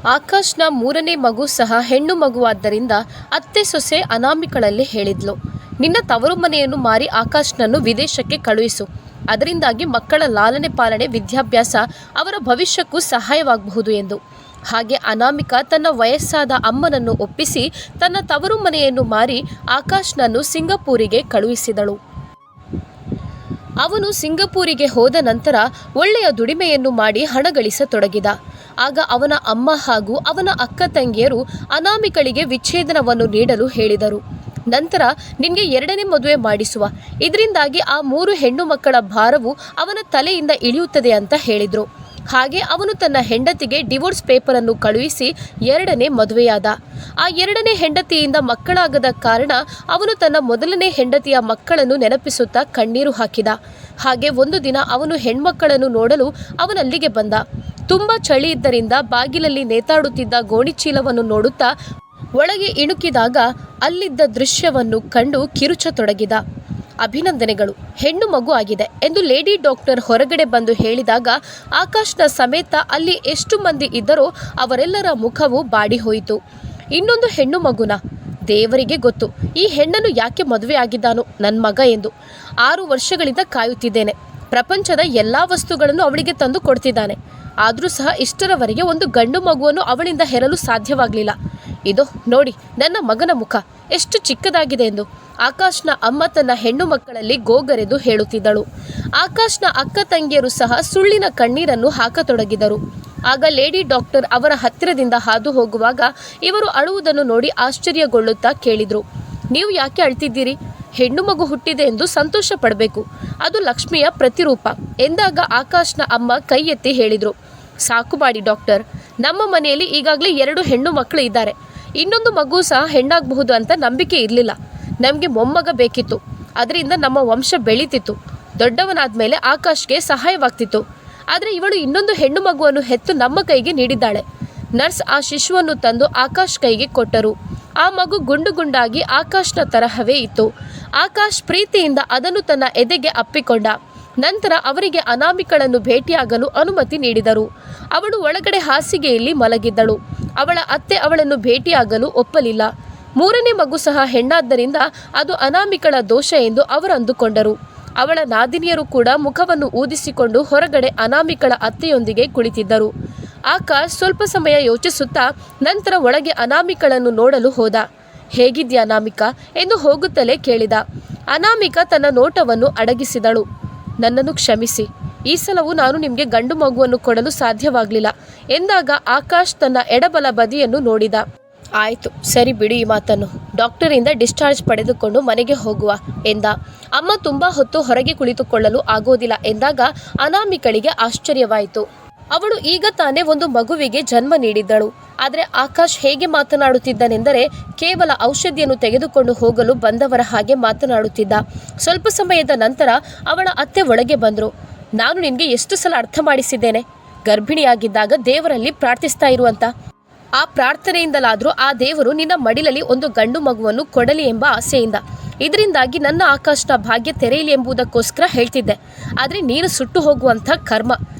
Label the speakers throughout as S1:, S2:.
S1: ಆಕಾಶ್ನ ಮೂರನೇ ಮಗು ಸಹ ಹೆಣ್ಣು ಮಗುವಾದ್ದರಿಂದ ಅತ್ತೆ ಸೊಸೆ ಅನಾಮಿಕಳಲ್ಲಿ ಹೇಳಿದ್ಲು, ನಿನ್ನ ತವರು ಮನೆಯನ್ನು ಮಾರಿ ಆಕಾಶ್ನನ್ನು ವಿದೇಶಕ್ಕೆ ಕಳುಹಿಸು. ಅದರಿಂದಾಗಿ ಮಕ್ಕಳ ಲಾಲನೆ ಪಾಲನೆ ವಿದ್ಯಾಭ್ಯಾಸ ಅವರ ಭವಿಷ್ಯಕ್ಕೂ ಸಹಾಯವಾಗಬಹುದು ಎಂದು. ಹಾಗೆ ಅನಾಮಿಕಾ ತನ್ನ ವಯಸ್ಸಾದ ಅಮ್ಮನನ್ನು ಒಪ್ಪಿಸಿ ತನ್ನ ತವರು ಮನೆಯನ್ನು ಮಾರಿ ಆಕಾಶ್ನನ್ನು ಸಿಂಗಪೂರಿಗೆ ಕಳುಹಿಸಿದಳು. ಅವನು ಸಿಂಗಪೂರಿಗೆ ಹೋದ ನಂತರ ಒಳ್ಳೆಯ ದುಡಿಮೆಯನ್ನು ಮಾಡಿ ಹಣ ಗಳಿಸತೊಡಗಿದ. ಆಗ ಅವನ ಅಮ್ಮ ಹಾಗೂ ಅವನ ಅಕ್ಕ ತಂಗಿಯರು ಅನಾಮಿಕಳಿಗೆ ವಿಚ್ಛೇದನವನ್ನು ನೀಡಲು ಹೇಳಿದರು. ನಂತರ ನಿನಗೆ ಎರಡನೇ ಮದುವೆ ಮಾಡಿಸುವ, ಇದರಿಂದಾಗಿ ಆ 3 ಹೆಣ್ಣು ಮಕ್ಕಳ ಭಾರವು ಅವನ ತಲೆಯಿಂದ ಇಳಿಯುತ್ತದೆ ಅಂತ ಹೇಳಿದರು. ಹಾಗೆ ಅವನು ತನ್ನ ಹೆಂಡತಿಗೆ ಡಿವೋರ್ಸ್ ಪೇಪರನ್ನು ಕಳುಹಿಸಿ ಎರಡನೇ ಮದುವೆಯಾದ. ಆ ಎರಡನೇ ಹೆಂಡತಿಯಿಂದ ಮಕ್ಕಳಾಗದ ಕಾರಣ ಅವನು ತನ್ನ ಮೊದಲನೇ ಹೆಂಡತಿಯ ಮಕ್ಕಳನ್ನು ನೆನಪಿಸುತ್ತಾ ಕಣ್ಣೀರು ಹಾಕಿದ. ಹಾಗೆ ಒಂದು ದಿನ ಅವನು ಹೆಣ್ಮಕ್ಕಳನ್ನು ನೋಡಲು ಅವನಲ್ಲಿಗೆ ಬಂದ. ತುಂಬ ಚಳಿ ಇದ್ದರಿಂದ ಬಾಗಿಲಲ್ಲಿ ನೇತಾಡುತ್ತಿದ್ದ ಗೋಣಿಚೀಲವನ್ನು ನೋಡುತ್ತಾ ಒಳಗೆ ಇಣುಕಿದಾಗ ಅಲ್ಲಿದ್ದ ದೃಶ್ಯವನ್ನು ಕಂಡು ಕಿರುಚತೊಡಗಿದ. ಅಭಿನಂದನೆಗಳು, ಹೆಣ್ಣು ಮಗು ಆಗಿದೆ ಎಂದು ಲೇಡಿ ಡಾಕ್ಟರ್ ಹೊರಗಡೆ ಬಂದು ಹೇಳಿದಾಗ ಆಕಾಶ್ನ ಸಮೇತ ಅಲ್ಲಿ ಎಷ್ಟು ಮಂದಿ ಇದ್ದರೋ ಅವರೆಲ್ಲರ ಮುಖವು ಬಾಡಿ ಹೋಯಿತು. ಇನ್ನೊಂದು ಹೆಣ್ಣು ಮಗುನ? ದೇವರಿಗೆ ಗೊತ್ತು ಈ ಹೆಣ್ಣನ್ನು ಯಾಕೆ ಮದುವೆ ಆಗಿದ್ದಾನೋ ನನ್ನ ಮಗ ಎಂದು. 6 ವರ್ಷಗಳಿಂದ ಕಾಯುತ್ತಿದ್ದೇನೆ. ಪ್ರಪಂಚದ ಎಲ್ಲ ವಸ್ತುಗಳನ್ನು ಅವಳಿಗೆ ತಂದು ಕೊಡ್ತಿದ್ದಾನೆ. ಆದರೂ ಸಹ ಇಷ್ಟರವರೆಗೆ ಒಂದು ಗಂಡು ಮಗುವನ್ನು ಅವಳಿಂದ ಹೆರಲು ಸಾಧ್ಯವಾಗಲಿಲ್ಲ. ಇದು ನೋಡಿ ನನ್ನ ಮಗನ ಮುಖ ಎಷ್ಟು ಚಿಕ್ಕದಾಗಿದೆ ಎಂದು ಆಕಾಶ್ನ ಅಮ್ಮ ತನ್ನ ಹೆಣ್ಣು ಮಕ್ಕಳಲ್ಲಿ ಗೋಗರೆದು ಹೇಳುತ್ತಿದ್ದಳು. ಆಕಾಶ್ನ ಅಕ್ಕ ತಂಗಿಯರು ಸಹ ಸುಳ್ಳಿನ ಕಣ್ಣೀರನ್ನು ಹಾಕತೊಡಗಿದರು. ಆಗ ಲೇಡಿ ಡಾಕ್ಟರ್ ಅವರ ಹತ್ತಿರದಿಂದ ಹಾದು ಹೋಗುವಾಗ ಇವರು ಅಳುವುದನ್ನು ನೋಡಿ ಆಶ್ಚರ್ಯಗೊಳ್ಳುತ್ತಾ ಕೇಳಿದರು, ನೀವು ಯಾಕೆ ಅಳ್ತಿದ್ದೀರಿ? ಹೆಣ್ಣು ಮಗು ಹುಟ್ಟಿದೆ ಎಂದು ಸಂತೋಷ ಪಡಬೇಕು, ಅದು ಲಕ್ಷ್ಮಿಯ ಪ್ರತಿರೂಪ ಎಂದಾಗ ಆಕಾಶ್ನ ಅಮ್ಮ ಕೈ ಎತ್ತಿ ಹೇಳಿದರು, ಸಾಕು ಮಾಡಿ ಡಾಕ್ಟರ್, ನಮ್ಮ ಮನೆಯಲ್ಲಿ ಈಗಾಗಲೇ 2 ಹೆಣ್ಣು ಮಕ್ಕಳು ಇದ್ದಾರೆ. ಇನ್ನೊಂದು ಮಗು ಸಹ ಹೆಣ್ಣಾಗಬಹುದು ಅಂತ ನಂಬಿಕೆ ಇರಲಿಲ್ಲ. ನಮಗೆ ಮೊಮ್ಮಗ ಬೇಕಿತ್ತು. ಅದರಿಂದ ನಮ್ಮ ವಂಶ ಬೆಳೀತಿತ್ತು. ದೊಡ್ಡವನಾದ ಮೇಲೆ ಆಕಾಶ್ಗೆ ಸಹಾಯವಾಗ್ತಿತ್ತು. ಆದರೆ ಇವಳು ಇನ್ನೊಂದು ಹೆಣ್ಣು ಮಗುವನ್ನು ಹೆತ್ತು ನಮ್ಮ ಕೈಗೆ ನೀಡಿದ್ದಾಳೆ. ನರ್ಸ್ ಆ ಶಿಶುವನ್ನು ತಂದು ಆಕಾಶ್ ಕೈಗೆ ಕೊಟ್ಟರು. ಆ ಮಗು ಗುಂಡು ಗುಂಡಾಗಿ ಆಕಾಶ್ನ ತರಹವೇ ಇತ್ತು. ಆಕಾಶ್ ಪ್ರೀತಿಯಿಂದ ಅದನ್ನು ತನ್ನ ಎದೆಗೆ ಅಪ್ಪಿಕೊಂಡ. ನಂತರ ಅವರಿಗೆ ಅನಾಮಿಕಳನ್ನು ಭೇಟಿಯಾಗಲು ಅನುಮತಿ ನೀಡಿದರು. ಅವಳು ಒಳಗಡೆ ಹಾಸಿಗೆಯಲ್ಲಿ ಮಲಗಿದ್ದಳು. ಅವಳ ಅತ್ತೆ ಅವಳನ್ನು ಭೇಟಿಯಾಗಲು ಒಪ್ಪಲಿಲ್ಲ. 3ನೇ ಮಗು ಸಹ ಹೆಣ್ಣಾದ್ದರಿಂದ ಅದು ಅನಾಮಿಕಳ ದೋಷ ಎಂದು ಅವರು ಅಂದುಕೊಂಡರು. ಅವಳ ನಾದಿನಿಯರು ಕೂಡ ಮುಖವನ್ನು ಊದಿಸಿಕೊಂಡು ಹೊರಗಡೆ ಅನಾಮಿಕಳ ಅತ್ತೆಯೊಂದಿಗೆ ಕುಳಿತಿದ್ದರು. ಆಕಾಶ್ ಸ್ವಲ್ಪ ಸಮಯ ಯೋಚಿಸುತ್ತಾ ನಂತರ ಒಳಗೆ ಅನಾಮಿಕಳನ್ನು ನೋಡಲು ಹೋದ. ಹೇಗಿದ್ಯಾ ಅನಾಮಿಕಾ ಎಂದು ಹೋಗುತ್ತಲೇ ಕೇಳಿದ. ಅನಾಮಿಕಾ ತನ್ನ ನೋಟವನ್ನು ಅಡಗಿಸಿದಳು. ನನ್ನನ್ನು ಕ್ಷಮಿಸಿ, ಈ ಸಲವೂ ನಾನು ನಿಮಗೆ ಗಂಡು ಮಗುವನ್ನು ಕೊಡಲು ಸಾಧ್ಯವಾಗಲಿಲ್ಲ ಎಂದಾಗ ಆಕಾಶ್ ತನ್ನ ಎಡಬಲ ಬದಿಯನ್ನು ನೋಡಿದ. ಆಯಿತು, ಸರಿ ಬಿಡು ಈ ಮಾತನ್ನು. ಡಾಕ್ಟರಿಂದ ಡಿಸ್ಚಾರ್ಜ್ ಪಡೆದುಕೊಂಡು ಮನೆಗೆ ಹೋಗುವ ಎಂದ. ಅಮ್ಮ ತುಂಬ ಹೊತ್ತು ಹೊರಗೆ ಕುಳಿತುಕೊಳ್ಳಲು ಆಗೋದಿಲ್ಲ ಎಂದಾಗ ಅನಾಮಿಕಳಿಗೆ ಆಶ್ಚರ್ಯವಾಯಿತು. ಅವಳು ಈಗ ತಾನೇ ಒಂದು ಮಗುವಿಗೆ ಜನ್ಮ ನೀಡಿದ್ದಳು. ಆದರೆ ಆಕಾಶ್ ಹೇಗೆ ಮಾತನಾಡುತ್ತಿದ್ದನೆಂದರೆ ಕೇವಲ ಔಷಧಿಯನ್ನು ತೆಗೆದುಕೊಂಡು ಹೋಗಲು ಬಂದವರ ಹಾಗೆ ಮಾತನಾಡುತ್ತಿದ್ದ. ಸ್ವಲ್ಪ ಸಮಯದ ನಂತರ ಅವಳ ಅತ್ತೆ ಒಳಗೆ ಬಂದರು. ನಾನು ನಿನಗೆ ಎಷ್ಟು ಸಲ ಅರ್ಥ ಮಾಡಿಸಿದ್ದೇನೆ, ಗರ್ಭಿಣಿಯಾಗಿದ್ದಾಗ ದೇವರಲ್ಲಿ ಪ್ರಾರ್ಥಿಸ್ತಾ ಇರುವಂತ. ಆ ಪ್ರಾರ್ಥನೆಯಿಂದಲಾದರೂ ಆ ದೇವರು ನಿನ್ನ ಮಡಿಲಲ್ಲಿ ಒಂದು ಗಂಡು ಮಗುವನ್ನು ಕೊಡಲಿ ಎಂಬ ಆಸೆಯಿಂದ. ಇದರಿಂದಾಗಿ ನನ್ನ ಆಕಾಶ್ನ ಭಾಗ್ಯ ತೆರೆಯಲಿ ಎಂಬುದಕ್ಕೋಸ್ಕರ ಹೇಳ್ತಿದ್ದೆ. ಆದರೆ ನೀನು ಸುಟ್ಟು ಹೋಗುವಂಥ ಕರ್ಮ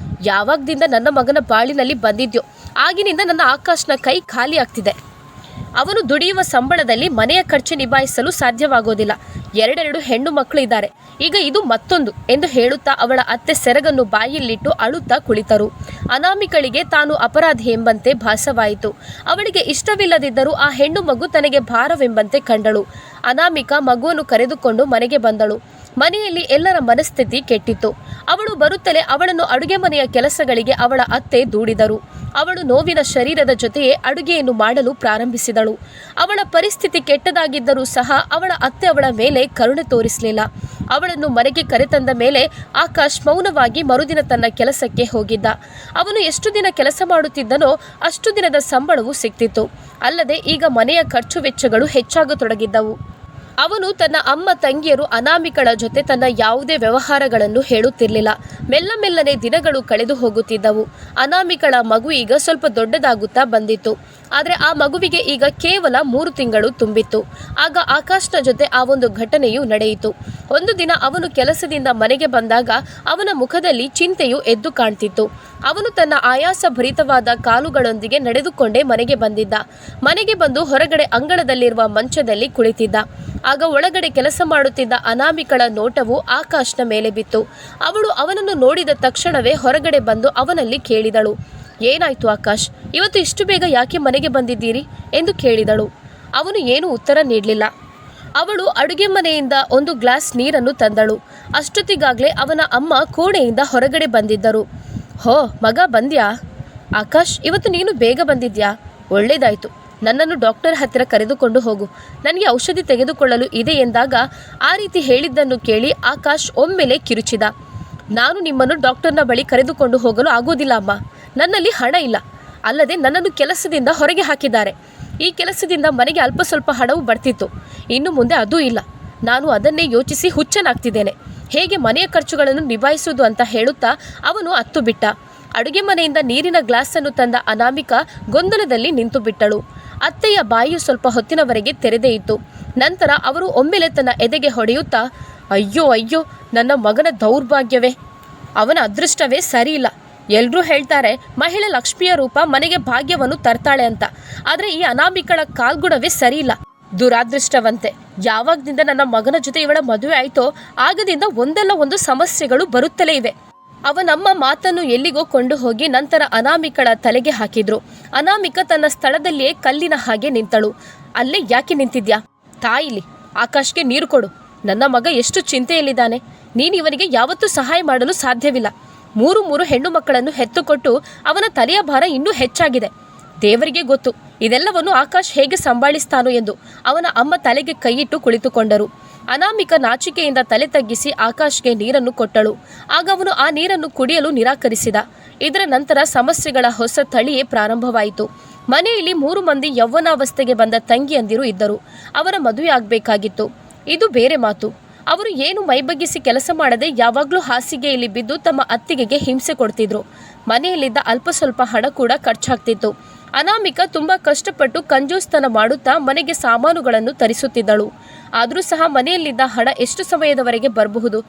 S1: ಯಾವಾಗದಿಂದ ನನ್ನ ಮಗನ ಬಾಳಿನಲ್ಲಿ ಬಂದಿದ್ಯೋ ಆಗಿನಿಂದ ನನ್ನ ಆಕಾಶ್ನ ಕೈ ಖಾಲಿ ಆಗ್ತಿದೆ. ಅವನು ದುಡಿಯುವ ಸಂಬಳದಲ್ಲಿ ಮನೆಯ ಖರ್ಚು ನಿಭಾಯಿಸಲು ಸಾಧ್ಯವಾಗೋದಿಲ್ಲ. 2 ಹೆಣ್ಣು ಮಕ್ಕಳು ಇದ್ದಾರೆ, ಈಗ ಇದು ಮತ್ತೊಂದು ಎಂದು ಹೇಳುತ್ತಾ ಅವಳ ಅತ್ತೆ ಸೆರಗನ್ನು ಬಾಯಲ್ಲಿಟ್ಟು ಅಳುತ್ತಾ ಕುಳಿತರು. ಅನಾಮಿಕಳಿಗೆ ತಾನು ಅಪರಾಧಿ ಎಂಬಂತೆ ಭಾಸವಾಯಿತು. ಅವಳಿಗೆ ಇಷ್ಟವಿಲ್ಲದಿದ್ದರೂ ಆ ಹೆಣ್ಣು ಮಗು ತನಗೆ ಭಾರವೆಂಬಂತೆ ಕಂಡಳು. ಅನಾಮಿಕಾ ಮಗುವನ್ನು ಕರೆದುಕೊಂಡು ಮನೆಗೆ ಬಂದಳು. ಮನೆಯಲ್ಲಿ ಎಲ್ಲರ ಮನಸ್ಥಿತಿ ಕೆಟ್ಟಿತ್ತು. ಅವಳು ಬರುತ್ತಲೇ ಅವಳನ್ನು ಅಡುಗೆ ಮನೆಯ ಕೆಲಸಗಳಿಗೆ ಅವಳ ಅತ್ತೆ ದೂಡಿದರು. ಅವಳು ನೋವಿನ ಶರೀರದ ಜೊತೆಯೇ ಅಡುಗೆಯನ್ನು ಮಾಡಲು ಪ್ರಾರಂಭಿಸಿದಳು. ಅವಳ ಪರಿಸ್ಥಿತಿ ಕೆಟ್ಟದಾಗಿದ್ದರೂ ಸಹ ಅವಳ ಅತ್ತೆ ಅವಳ ಮೇಲೆ ಕರುಣೆ ತೋರಿಸಲಿಲ್ಲ. ಅವಳನ್ನು ಮನೆಗೆ ಕರೆತಂದ ಮೇಲೆ ಆಕಾಶ್ ಮೌನವಾಗಿ ಮರುದಿನ ತನ್ನ ಕೆಲಸಕ್ಕೆ ಹೋಗಿದ್ದ. ಅವನು ಎಷ್ಟು ದಿನ ಕೆಲಸ ಮಾಡುತ್ತಿದ್ದನೋ ಅಷ್ಟು ದಿನದ ಸಂಬಳವೂ ಸಿಗ್ತಿತ್ತು. ಅಲ್ಲದೆ ಈಗ ಮನೆಯ ಖರ್ಚು ವೆಚ್ಚಗಳು ಹೆಚ್ಚಾಗತೊಡಗಿದ್ದವು. ಅವನು ತನ್ನ ಅಮ್ಮ ತಂಗಿಯರು ಅನಾಮಿಕಳ ಜೊತೆ ತನ್ನ ಯಾವುದೇ ವ್ಯವಹಾರಗಳನ್ನು ಹೇಳುತ್ತಿರಲಿಲ್ಲ. ಮೆಲ್ಲನೆ ದಿನಗಳು ಕಳೆದು ಹೋಗುತ್ತಿದ್ದವು. ಅನಾಮಿಕಳ ಮಗು ಈಗ ಸ್ವಲ್ಪ ದೊಡ್ಡದಾಗುತ್ತಾ ಬಂದಿತ್ತು. ಆದರೆ ಆ ಮಗುವಿಗೆ ಈಗ ಕೇವಲ 3 ತಿಂಗಳು ತುಂಬಿತ್ತು. ಆಗ ಆಕಾಶ್ನ ಜೊತೆ ಆ ಒಂದು ಘಟನೆಯು ನಡೆಯಿತು. ಒಂದು ದಿನ ಅವನು ಕೆಲಸದಿಂದ ಮನೆಗೆ ಬಂದಾಗ ಅವನ ಮುಖದಲ್ಲಿ ಚಿಂತೆಯು ಎದ್ದು ಕಾಣ್ತಿತ್ತು. ಅವನು ತನ್ನ ಆಯಾಸ ಭರಿತವಾದ ಕಾಲುಗಳೊಂದಿಗೆ ನಡೆದುಕೊಂಡೇ ಮನೆಗೆ ಬಂದಿದ್ದ. ಮನೆಗೆ ಬಂದು ಹೊರಗಡೆ ಅಂಗಳದಲ್ಲಿರುವ ಮಂಚದಲ್ಲಿ ಕುಳಿತಿದ್ದ. ಆಗ ಒಳಗಡೆ ಕೆಲಸ ಮಾಡುತ್ತಿದ್ದ ಅನಾಮಿಕಳ ನೋಟವು ಆಕಾಶ್ನ ಮೇಲೆ ಬಿತ್ತು. ಅವಳು ಅವನನ್ನು ನೋಡಿದ ತಕ್ಷಣವೇ ಹೊರಗಡೆ ಬಂದು ಅವನಲ್ಲಿ ಕೇಳಿದಳು, ಏನಾಯ್ತು ಆಕಾಶ್, ಇವತ್ತು ಇಷ್ಟು ಬೇಗ ಯಾಕೆ ಮನೆಗೆ ಬಂದಿದ್ದೀರಿ ಎಂದು ಕೇಳಿದಳು. ಅವನು ಏನೂ ಉತ್ತರ ನೀಡಲಿಲ್ಲ. ಅವಳು ಅಡುಗೆ ಮನೆಯಿಂದ ಒಂದು ಗ್ಲಾಸ್ ನೀರನ್ನು ತಂದಳು. ಅಷ್ಟೊತ್ತಿಗಾಗಲೇ ಅವನ ಅಮ್ಮ ಕೋಣೆಯಿಂದ ಹೊರಗಡೆ ಬಂದಿದ್ದರು. ಹೋ ಮಗ, ಬಂದ್ಯಾ? ಆಕಾಶ್, ಇವತ್ತು ನೀನು ಬೇಗ ಬಂದಿದ್ಯಾ? ಒಳ್ಳೇದಾಯ್ತು. ನನ್ನನ್ನು ಡಾಕ್ಟರ್ ಹತ್ತಿರ ಕರೆದುಕೊಂಡು ಹೋಗು, ನನಗೆ ಔಷಧಿ ತೆಗೆದುಕೊಳ್ಳಲು ಇದೆ ಎಂದಾಗ ಆ ರೀತಿ ಹೇಳಿದ್ದನ್ನು ಕೇಳಿ ಆಕಾಶ್ ಒಮ್ಮೆಲೆ ಕಿರುಚಿದ. ನಾನು ನಿಮ್ಮನ್ನು ಡಾಕ್ಟರ್ನ ಬಳಿ ಕರೆದುಕೊಂಡು ಹೋಗಲು ಆಗೋದಿಲ್ಲ ಅಮ್ಮ. ನನ್ನಲ್ಲಿ ಹಣ ಇಲ್ಲ. ಅಲ್ಲದೆ ನನ್ನನ್ನು ಕೆಲಸದಿಂದ ಹೊರಗೆ ಹಾಕಿದ್ದಾರೆ. ಈ ಕೆಲಸದಿಂದ ಮನೆಗೆ ಅಲ್ಪ ಸ್ವಲ್ಪ ಹಣವು ಬರ್ತಿತ್ತು. ಇನ್ನು ಮುಂದೆ ಅದೂ ಇಲ್ಲ. ನಾನು ಅದನ್ನೇ ಯೋಚಿಸಿ ಹುಚ್ಚನಾಗ್ತಿದ್ದೇನೆ. ಹೇಗೆ ಮನೆಯ ಖರ್ಚುಗಳನ್ನು ನಿಭಾಯಿಸುವುದು ಅಂತ ಹೇಳುತ್ತಾ ಅವನು ಅತ್ತು ಬಿಟ್ಟ. ಅಡುಗೆ ಮನೆಯಿಂದ ನೀರಿನ ಗ್ಲಾಸನ್ನು ತಂದ ಅನಾಮಿಕಾ ಗೊಂದಲದಲ್ಲಿ ನಿಂತು ಬಿಟ್ಟಳು. ಅತ್ತೆಯ ಬಾಯಿಯು ಸ್ವಲ್ಪ ಹೊತ್ತಿನವರೆಗೆ ತೆರೆದೇ ಇತ್ತು. ನಂತರ ಅವರು ಒಮ್ಮೆಲೆ ತನ್ನ ಎದೆಗೆ ಹೊಡೆಯುತ್ತಾ, ಅಯ್ಯೋ ಅಯ್ಯೋ, ನನ್ನ ಮಗನ ದೌರ್ಭಾಗ್ಯವೇ, ಅವನ ಅದೃಷ್ಟವೇ ಸರಿಯಿಲ್ಲ. ಎಲ್ಲರೂ ಹೇಳ್ತಾರೆ ಮಹಿಳೆ ಲಕ್ಷ್ಮಿಯ ರೂಪ ಮನೆಗೆ ಭಾಗ್ಯವನ್ನು ತರ್ತಾಳೆ ಅಂತ. ಆದರೆ ಈ ಅನಾಮಿಕಳ ಕಾಲ್ಗುಣವೇ ಸರಿಯಿಲ್ಲ, ದುರಾದೃಷ್ಟವಂತೆ. ಯಾವಾಗದಿಂದ ನನ್ನ ಮಗನ ಜೊತೆ ಇವಳ ಮದುವೆ ಆಯಿತೋ ಆಗದಿಂದ ಒಂದಲ್ಲ ಒಂದು ಸಮಸ್ಯೆಗಳು ಬರುತ್ತಲೇ ಇವೆ. ಅವನಮ್ಮ ಮಾತನ್ನು ಎಲ್ಲಿಗೋ ಕೊಂಡು ಹೋಗಿ ನಂತರ ಅನಾಮಿಕಳ ತಲೆಗೆ ಹಾಕಿದ್ರು. ಅನಾಮಿಕ ತನ್ನ ಸ್ಥಳದಲ್ಲಿಯೇ ಕಲ್ಲಿನ ಹಾಗೆ ನಿಂತಳು. ಅಲ್ಲೇ ಯಾಕೆ ನಿಂತಿದ್ಯಾ? ತಾಯಿಲಿ, ಆಕಾಶ್ಗೆ ನೀರು ಕೊಡು. ನನ್ನ ಮಗ ಎಷ್ಟು ಚಿಂತೆಯಲ್ಲಿದ್ದಾನೆ. ನೀನು ಇವನಿಗೆ ಯಾವತ್ತೂ ಸಹಾಯ ಮಾಡಲು ಸಾಧ್ಯವಿಲ್ಲ. ಮೂರು ಹೆಣ್ಣು ಮಕ್ಕಳನ್ನು ಹೆತ್ತುಕೊಟ್ಟು ಅವನ ತಲೆಯ ಭಾರ ಇನ್ನೂ ಹೆಚ್ಚಾಗಿದೆ. ದೇವರಿಗೆ ಗೊತ್ತು ಇದೆಲ್ಲವನ್ನು ಆಕಾಶ್ ಹೇಗೆ ಸಂಭಾಳಿಸ್ತಾನೋ ಎಂದು ಅವನ ಅಮ್ಮ ತಲೆಗೆ ಕೈಯಿಟ್ಟು ಕುಳಿತುಕೊಂಡರು. ಅನಾಮಿಕ ನಾಚಿಕೆಯಿಂದ ತಲೆ ತಗ್ಗಿಸಿ ಆಕಾಶ್ಗೆ ನೀರನ್ನು ಕೊಟ್ಟಳು. ಆಗ ಅವನು ಆ ನೀರನ್ನು ಕುಡಿಯಲು ನಿರಾಕರಿಸಿದ. ಇದರ ನಂತರ ಸಮಸ್ಯೆಗಳ ಹೊಸ ತಳಿಯೇ ಪ್ರಾರಂಭವಾಯಿತು. ಮನೆಯಲ್ಲಿ 3 ಮಂದಿ ಯೌವನಾವಸ್ಥೆಗೆ ಬಂದ ತಂಗಿಯಂದಿರು ಇದ್ದರು. ಅವರ ಮದುವೆ ಆಗಬೇಕಾಗಿತ್ತು. ಇದು ಬೇರೆ ಮಾತು. ಅವರು ಏನು ಮೈಬಗ್ಗಿಸಿ ಕೆಲಸ ಮಾಡದೆ ಯಾವಾಗಲೂ ಹಾಸಿಗೆಯಲ್ಲಿ ಬಿದ್ದು ತಮ್ಮ ಅತ್ತಿಗೆಗೆ ಹಿಂಸೆ ಕೊಡ್ತಿದ್ರು. ಮನೆಯಲ್ಲಿದ್ದ ಅಲ್ಪ ಸ್ವಲ್ಪ ಹಣ ಕೂಡ ಖರ್ಚಾಗ್ತಿತ್ತು. ಅನಾಮಿಕ ತುಂಬ ಕಷ್ಟಪಟ್ಟು ಕಂಜೂಸ್ತನ ಮಾಡುತ್ತಾ ಮನೆಗೆ ಸಾಮಾನುಗಳನ್ನು ತರಿಸುತ್ತಿದ್ದಳು. ಆದರೂ ಸಹ ಮನೆಯಲ್ಲಿದ್ದ ಹಣ ಎಷ್ಟು ಸಮಯದವರೆಗೆ ಬರಬಹುದು?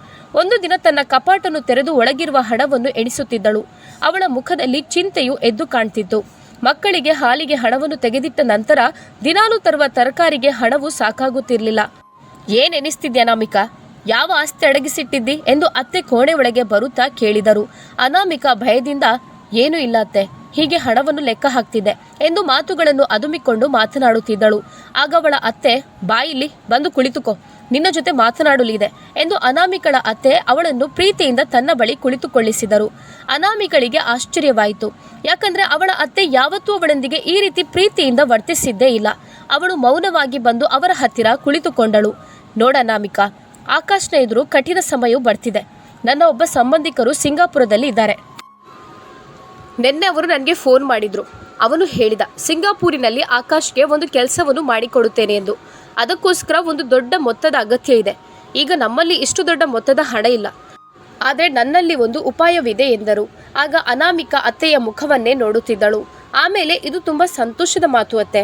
S1: ಒಂದು ದಿನ ತನ್ನ ಕಪಾಟನ್ನು ತೆರೆದು ಒಳಗಿರುವ ಹಣವನ್ನು ಎಣಿಸುತ್ತಿದ್ದಳು. ಅವಳ ಮುಖದಲ್ಲಿ ಚಿಂತೆಯು ಎದ್ದು ಕಾಣ್ತಿತ್ತು. ಮಕ್ಕಳಿಗೆ ಹಾಲಿಗೆ ಹಣವನ್ನು ತೆಗೆದಿಟ್ಟ ನಂತರ ದಿನಾಲೂ ತರುವ ತರಕಾರಿಗೆ ಹಣವು ಸಾಕಾಗುತ್ತಿರಲಿಲ್ಲ. ಏನೆನಿಸ್ತಿದ್ಯಾ ಅನಾಮಿಕಾ? ಯಾವ ಆಸ್ತಿ ಅಡಗಿಸಿಟ್ಟಿದ್ದಿ ಎಂದು ಅತ್ತೆ ಕೋಣೆ ಒಳಗೆ ಬರುತ್ತಾ ಕೇಳಿದರು. ಅನಾಮಿಕಾ ಭಯದಿಂದ, ಏನೂ ಇಲ್ಲ ಅತ್ತೆ, ಹೀಗೆ ಹಣವನ್ನು ಲೆಕ್ಕ ಹಾಕ್ತಿದ್ದೆ ಎಂದು ಮಾತುಗಳನ್ನು ಅದುಮಿಕೊಂಡು ಮಾತನಾಡುತ್ತಿದ್ದಳು. ಆಗ ಅವಳ ಅತ್ತೆ, ಬಾಯಿಲಿ ಬಂದು ಕುಳಿತುಕೋ, ನಿನ್ನ ಜೊತೆ ಮಾತನಾಡಲಿದೆ ಎಂದು ಅನಾಮಿಕಳ ಅತ್ತೆ ಅವಳನ್ನು ಪ್ರೀತಿಯಿಂದ ತನ್ನ ಬಳಿ ಕುಳಿತುಕೊಳ್ಳಿಸಿದರು. ಅನಾಮಿಕಳಿಗೆ ಆಶ್ಚರ್ಯವಾಯಿತು. ಯಾಕಂದ್ರೆ ಅವಳ ಅತ್ತೆ ಯಾವತ್ತೂ ಅವಳೊಂದಿಗೆ ಈ ರೀತಿ ಪ್ರೀತಿಯಿಂದ ವರ್ತಿಸಿದ್ದೇ ಇಲ್ಲ. ಅವಳು ಮೌನವಾಗಿ ಬಂದು ಅವರ ಹತ್ತಿರ ಕುಳಿತುಕೊಂಡಳು. ನೋಡ ಅನಾಮಿಕಾ, ಆಕಾಶ್ನ ಎದುರು ಕಠಿಣ ಸಮಯವು ಬರ್ತಿದೆ. ನನ್ನ ಒಬ್ಬ ಸಂಬಂಧಿಕರು ಸಿಂಗಾಪುರದಲ್ಲಿ ಇದ್ದಾರೆ. ನಿನ್ನೆ ಅವರು ನನಗೆ ಫೋನ್ ಮಾಡಿದ್ರು. ಅವನು ಹೇಳಿದ, ಸಿಂಗಾಪುರಿನಲ್ಲಿ ಆಕಾಶ್ಗೆ ಒಂದು ಕೆಲಸವನ್ನು ಮಾಡಿಕೊಡುತ್ತೇನೆ ಎಂದು. ಅದಕ್ಕೋಸ್ಕರ ಒಂದು ದೊಡ್ಡ ಮೊತ್ತದ ಅಗತ್ಯ ಇದೆ. ಈಗ ನಮ್ಮಲ್ಲಿ ಇಷ್ಟು ದೊಡ್ಡ ಮೊತ್ತದ ಹಣ ಇಲ್ಲ, ಆದರೆ ನನ್ನಲ್ಲಿ ಒಂದು ಉಪಾಯವಿದೆ ಎಂದರು. ಆಗ ಅನಾಮಿಕಾ ಅತ್ತೆಯ ಮುಖವನ್ನೇ ನೋಡುತ್ತಿದ್ದಳು. ಆಮೇಲೆ, ಇದು ತುಂಬ ಸಂತೋಷದ ಮಾತು ಅತ್ತೆ.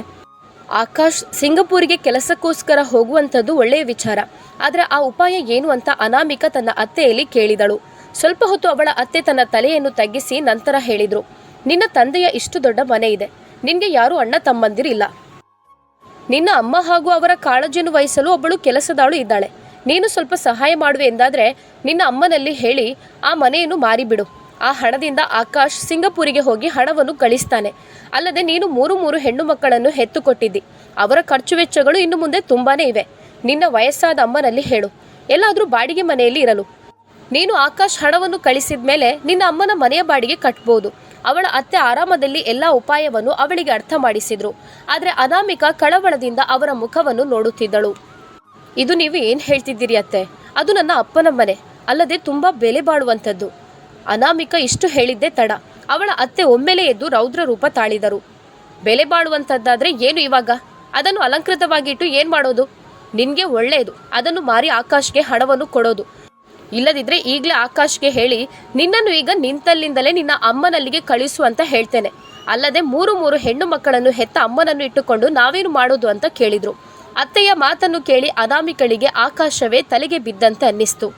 S1: ಆಕಾಶ್ ಸಿಂಗಾಪುರಿಗೆ ಕೆಲಸಕ್ಕೋಸ್ಕರ ಹೋಗುವಂಥದ್ದು ಒಳ್ಳೆಯ ವಿಚಾರ. ಆದರೆ ಆ ಉಪಾಯ ಏನು ಅಂತ ಅನಾಮಿಕಾ ತನ್ನ ಅತ್ತೆಯಲ್ಲಿ ಕೇಳಿದಳು. ಸ್ವಲ್ಪ ಹೊತ್ತು ಅವಳ ಅತ್ತೆ ತನ್ನ ತಲೆಯನ್ನು ತಗ್ಗಿಸಿ ನಂತರ ಹೇಳಿದರು, ನಿನ್ನ ತಂದೆಯ ಇಷ್ಟು ದೊಡ್ಡ ಮನೆ ಇದೆ. ನಿನಗೆ ಯಾರೂ ಅಣ್ಣ ತಮ್ಮಂದಿರಿಲ್ಲ. ನಿನ್ನ ಅಮ್ಮ ಹಾಗೂ ಅವರ ಕಾಳಜಿಯನ್ನು ವಹಿಸಲು ಒಬ್ಬಳು ಕೆಲಸದಾಳು ಇದ್ದಾಳೆ. ನೀನು ಸ್ವಲ್ಪ ಸಹಾಯ ಮಾಡುವೆ ಎಂದಾದರೆ ನಿನ್ನ ಅಮ್ಮನಲ್ಲಿ ಹೇಳಿ ಆ ಮನೆಯನ್ನು ಮಾರಿಬಿಡು. ಆ ಹಣದಿಂದ ಆಕಾಶ್ ಸಿಂಗಾಪುರಿಗೆ ಹೋಗಿ ಹಣವನ್ನು ಗಳಿಸ್ತಾನೆ. ಅಲ್ಲದೆ ನೀನು 3 ಹೆಣ್ಣು ಮಕ್ಕಳನ್ನು ಹೆತ್ತುಕೊಟ್ಟಿದ್ದಿ. ಅವರ ಖರ್ಚು ವೆಚ್ಚಗಳು ಇನ್ನು ಮುಂದೆ ತುಂಬಾನೇ ಇವೆ. ನಿನ್ನ ವಯಸ್ಸಾದ ಅಮ್ಮನಲ್ಲಿ ಹೇಳು, ಎಲ್ಲಾದರೂ ಬಾಡಿಗೆ ಮನೆಯಲ್ಲಿ ಇರಲು. ನೀನು ಆಕಾಶ್ ಹಣವನ್ನು ಕಳಿಸಿದ ಮೇಲೆ ನಿನ್ನ ಅಮ್ಮನ ಮನೆಯ ಬಾಡಿಗೆ ಕಟ್ಬೋದು. ಅವಳ ಅತ್ತೆ ಆರಾಮದಲ್ಲಿ ಎಲ್ಲ ಉಪಾಯವನ್ನು ಅವಳಿಗೆ ಅರ್ಥ ಮಾಡಿಸಿದ್ರು. ಆದರೆ ಅನಾಮಿಕಾ ಕಳವಳದಿಂದ ಅವರ ಮುಖವನ್ನು ನೋಡುತ್ತಿದ್ದಳು. ಇದು ನೀವು ಏನು ಹೇಳ್ತಿದ್ದೀರಿ ಅತ್ತೆ? ಅದು ನನ್ನ ಅಪ್ಪನ ಮನೆ, ಅಲ್ಲದೆ ತುಂಬ ಬೆಲೆ ಬಾಳುವಂಥದ್ದು. ಅನಾಮಿಕಾ ಇಷ್ಟು ಹೇಳಿದ್ದೇ ತಡ. ಅವಳ ಅತ್ತೆ ಒಮ್ಮೆಲೆ ಎದ್ದು ರೌದ್ರ ರೂಪ ತಾಳಿದರು. ಬೆಲೆ ಬಾಳುವಂಥದ್ದಾದರೆ ಏನು ಇವಾಗ? ಅದನ್ನು ಅಲಂಕೃತವಾಗಿಟ್ಟು ಏನು ಮಾಡೋದು? ನಿನಗೆ ಒಳ್ಳೆಯದು, ಅದನ್ನು ಮಾರಿ ಆಕಾಶ್ಗೆ ಹಣವನ್ನು ಕೊಡೋದು. ಇಲ್ಲದಿದ್ದರೆ ಈಗಲೇ ಆಕಾಶ್ಗೆ ಹೇಳಿ ನಿನ್ನನ್ನು ಈಗ ನಿಂತಲ್ಲಿಂದಲೇ ನಿನ್ನ ಅಮ್ಮನಲ್ಲಿಗೆ ಕಳಿಸು ಅಂತ ಹೇಳ್ತೇನೆ. ಅಲ್ಲದೆ 3 ಹೆಣ್ಣು ಮಕ್ಕಳನ್ನು ಹೆತ್ತ ಅಮ್ಮನನ್ನು ಇಟ್ಟುಕೊಂಡು ನಾವೇನು ಮಾಡೋದು ಅಂತ ಕೇಳಿದರು. ಅತ್ತೆಯ ಮಾತನ್ನು ಕೇಳಿ ಅನಾಮಿಕಳಿಗೆ ಆಕಾಶವೇ ತಲೆಗೆ ಬಿದ್ದಂತೆ ಅನ್ನಿಸ್ತು.